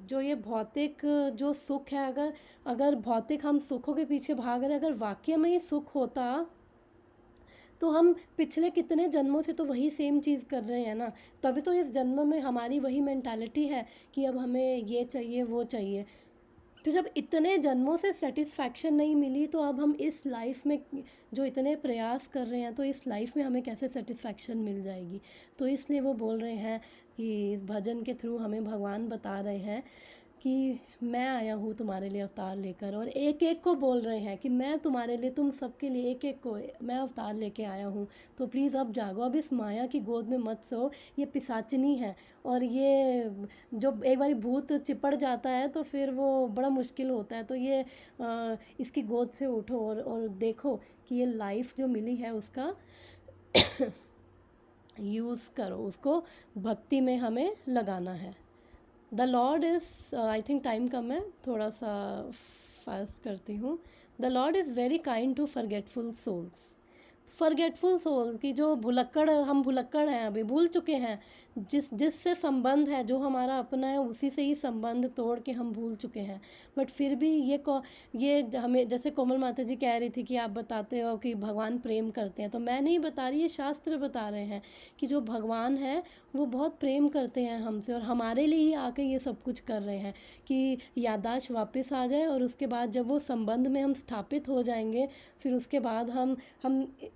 Speaker 1: जो ये भौतिक जो सुख है, अगर भौतिक हम सुखों के पीछे भाग रहे हैं, अगर वाकई में ये सुख होता तो हम पिछले कितने जन्मों से तो वही सेम चीज़ कर रहे हैं ना। तभी तो इस जन्म में हमारी वही मेंटालिटी है कि अब हमें ये चाहिए वो चाहिए। तो जब इतने जन्मों से सेटिस्फैक्शन नहीं मिली, तो अब हम इस लाइफ में जो इतने प्रयास कर रहे हैं, तो इस लाइफ में हमें कैसे सेटिस्फैक्शन मिल जाएगी। तो इसलिए वो बोल रहे हैं कि इस भजन के थ्रू हमें भगवान बता रहे हैं कि मैं आया हूँ तुम्हारे लिए अवतार लेकर, और एक एक को बोल रहे हैं कि मैं तुम्हारे लिए, तुम सबके लिए, एक एक को मैं अवतार लेके आया हूँ। तो प्लीज़ अब जागो, अब इस माया की गोद में मत सो। ये पिशाचिनी है, और ये जो एक बारी भूत चिपड़ जाता है तो फिर वो बड़ा मुश्किल होता है। तो ये इसकी गोद से उठो, और देखो कि ये लाइफ जो मिली है उसका यूज़ करो, उसको भक्ति में हमें लगाना है। The Lord is, I think time कम है, थोड़ा सा फास्ट करती हूँ। The Lord is very kind to forgetful souls की जो हम भुलक्कड़ हैं, अभी भूल चुके हैं। जिससे संबंध है, जो हमारा अपना है, उसी से ही संबंध तोड़ के हम भूल चुके हैं। बट फिर भी ये हमें, जैसे कोमल माता जी कह रही थी कि आप बताते हो कि भगवान प्रेम करते हैं, तो मैं नहीं बता रही, ये शास्त्र बता रहे हैं कि जो भगवान है वो बहुत प्रेम करते हैं हमसे, और हमारे लिए ही आके ये सब कुछ कर रहे हैं कि याददाश्त वापस आ जाए, और उसके बाद जब वो संबंध में हम स्थापित हो जाएंगे, फिर उसके बाद हम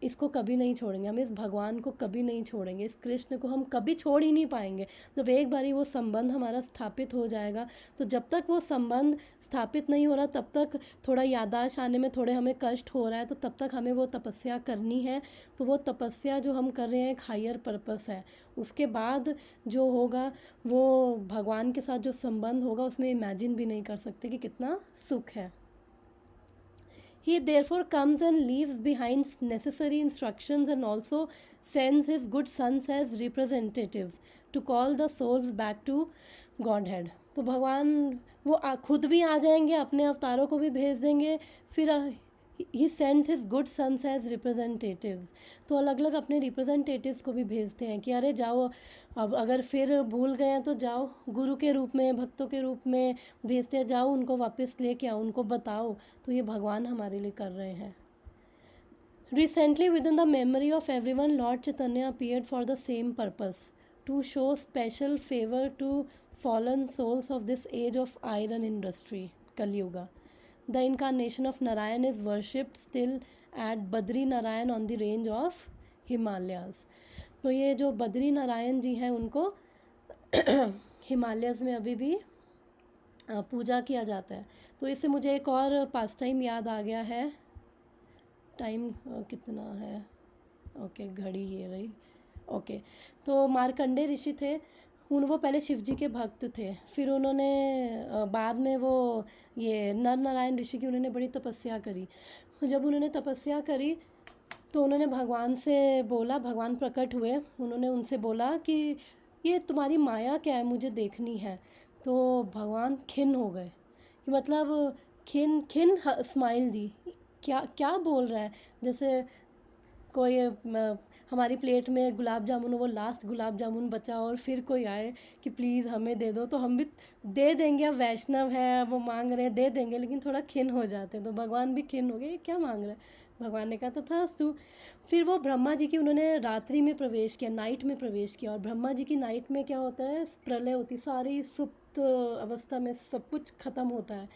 Speaker 1: इसको कभी नहीं छोड़ेंगे, हम इस भगवान को कभी नहीं छोड़ेंगे, इस कृष्ण को हम कभी छोड़ ही ही नहीं पाएंगे। जब एक बारी वो संबंध हमारा स्थापित हो जाएगा, तो जब तक वो संबंध स्थापित नहीं हो रहा तब तक थोड़ा याददाश्त आने में थोड़े हमें कष्ट हो रहा है, तो तब तक हमें वो तपस्या करनी है। तो वो तपस्या जो हम कर रहे हैं एक हायर पर्पस है। उसके बाद जो होगा वो भगवान के साथ जो संबंध होगा उसमें इमेजिन भी नहीं कर सकते कि कितना सुख है। He therefore comes and leaves behind necessary instructions and also sends his good sons as representatives to call the souls back to Godhead. तो भगवान वो खुद भी आ जाएंगे, अपने अवतारों को भी भेज देंगे, फिर ही sends his good sons as representatives. तो अलग अलग अपने रिप्रेजेंटेटिव्स को भी भेजते हैं कि अरे जाओ, अब अगर फिर भूल गए हैं तो जाओ, गुरु के रूप में, भक्तों के रूप में भेजते हैं, जाओ उनको वापस लेके आओ, उनको बताओ। तो ये भगवान हमारे लिए कर रहे हैं। Recently, within the memory of everyone, Lord Chaitanya appeared for the same purpose, to show special favor to fallen souls of this age of iron industry, Kali Yuga. The incarnation of Narayan is worshipped still at Badri Narayan on the range of Himalayas. तो ये जो बद्री नारायण जी हैं उनको Himalayas में अभी भी पूजा किया जाता है। तो इससे मुझे एक और पास टाइम याद आ गया है। टाइम कितना है? ओके, घड़ी ये रही। ओके, तो मार्कंडे ऋषि थे, वो पहले शिव जी के भक्त थे। फिर उन्होंने बाद में वो ये नर नारायण ऋषि की उन्होंने बड़ी तपस्या करी। जब उन्होंने तपस्या करी तो उन्होंने भगवान से बोला, भगवान प्रकट हुए, उन्होंने उनसे बोला कि ये तुम्हारी माया क्या है, मुझे देखनी है। तो भगवान खिन्न हो गए कि मतलब खिन्न स्माइल दी, क्या क्या बोल रहा है। जैसे कोई हमारी प्लेट में गुलाब जामुन, वो लास्ट गुलाब जामुन बचा और फिर कोई आए कि प्लीज़ हमें दे दो, तो हम भी दे देंगे। अब वैष्णव है, वो मांग रहे हैं, दे देंगे, लेकिन थोड़ा खिन्न हो जाते हैं। तो भगवान भी खिन्न हो गए, क्या मांग रहे हैं। भगवान ने कहा तथास्तु। फिर वो ब्रह्मा जी की उन्होंने रात्रि में प्रवेश किया, नाइट में प्रवेश किया। और ब्रह्मा जी की नाइट में क्या होता है, प्रलय होती, सारी सुप्त अवस्था में सब कुछ ख़त्म होता है।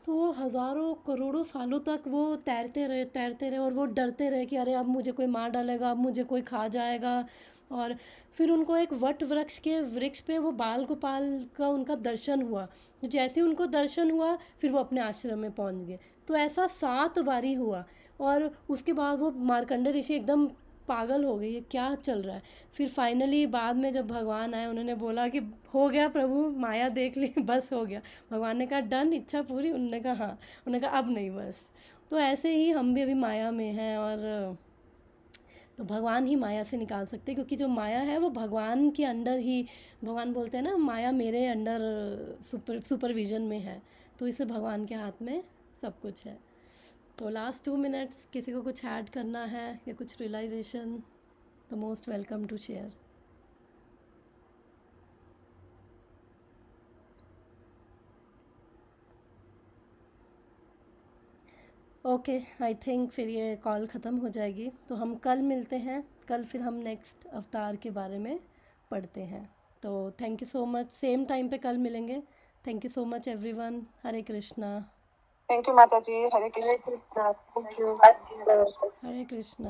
Speaker 1: तो वो हज़ारों करोड़ों सालों तक वो तैरते रहे और वो डरते रहे कि अरे अब मुझे कोई मार डालेगा, अब मुझे कोई खा जाएगा। और फिर उनको एक वट वृक्ष पे वो बाल गोपाल का उनका दर्शन हुआ। जैसे उनको दर्शन हुआ फिर वो अपने आश्रम में पहुंच गए। तो ऐसा 7 बारी हुआ। और उसके बाद वो मार्कंडे ऋषि एकदम पागल हो गई, ये क्या चल रहा है। फिर फाइनली बाद में जब भगवान आए, उन्होंने बोला कि हो गया प्रभु, माया देख ली, बस हो गया। भगवान ने कहा डन, इच्छा पूरी। उन्होंने कहा हाँ। उन्होंने कहा अब नहीं बस। तो ऐसे ही हम भी अभी माया में हैं, और तो भगवान ही माया से निकाल सकते हैं, क्योंकि जो माया है वो भगवान के अंडर ही, भगवान बोलते हैं ना माया मेरे अंडर सुपरविजन में है। तो इसे भगवान के हाथ में सब कुछ है। तो लास्ट 2 मिनट्स किसी को कुछ ऐड करना है या कुछ रियलाइजेशन, तो most welcome to share. Okay, I think फिर ये कॉल ख़त्म हो जाएगी। तो हम कल मिलते हैं, कल फिर हम नेक्स्ट अवतार के बारे में पढ़ते हैं। तो thank you so much, same time पे कल मिलेंगे। Thank you so much everyone. Hare Krishna.
Speaker 5: Thank you माता जी। हरे कृष्णा। Thank you.
Speaker 1: हरे कृष्णा।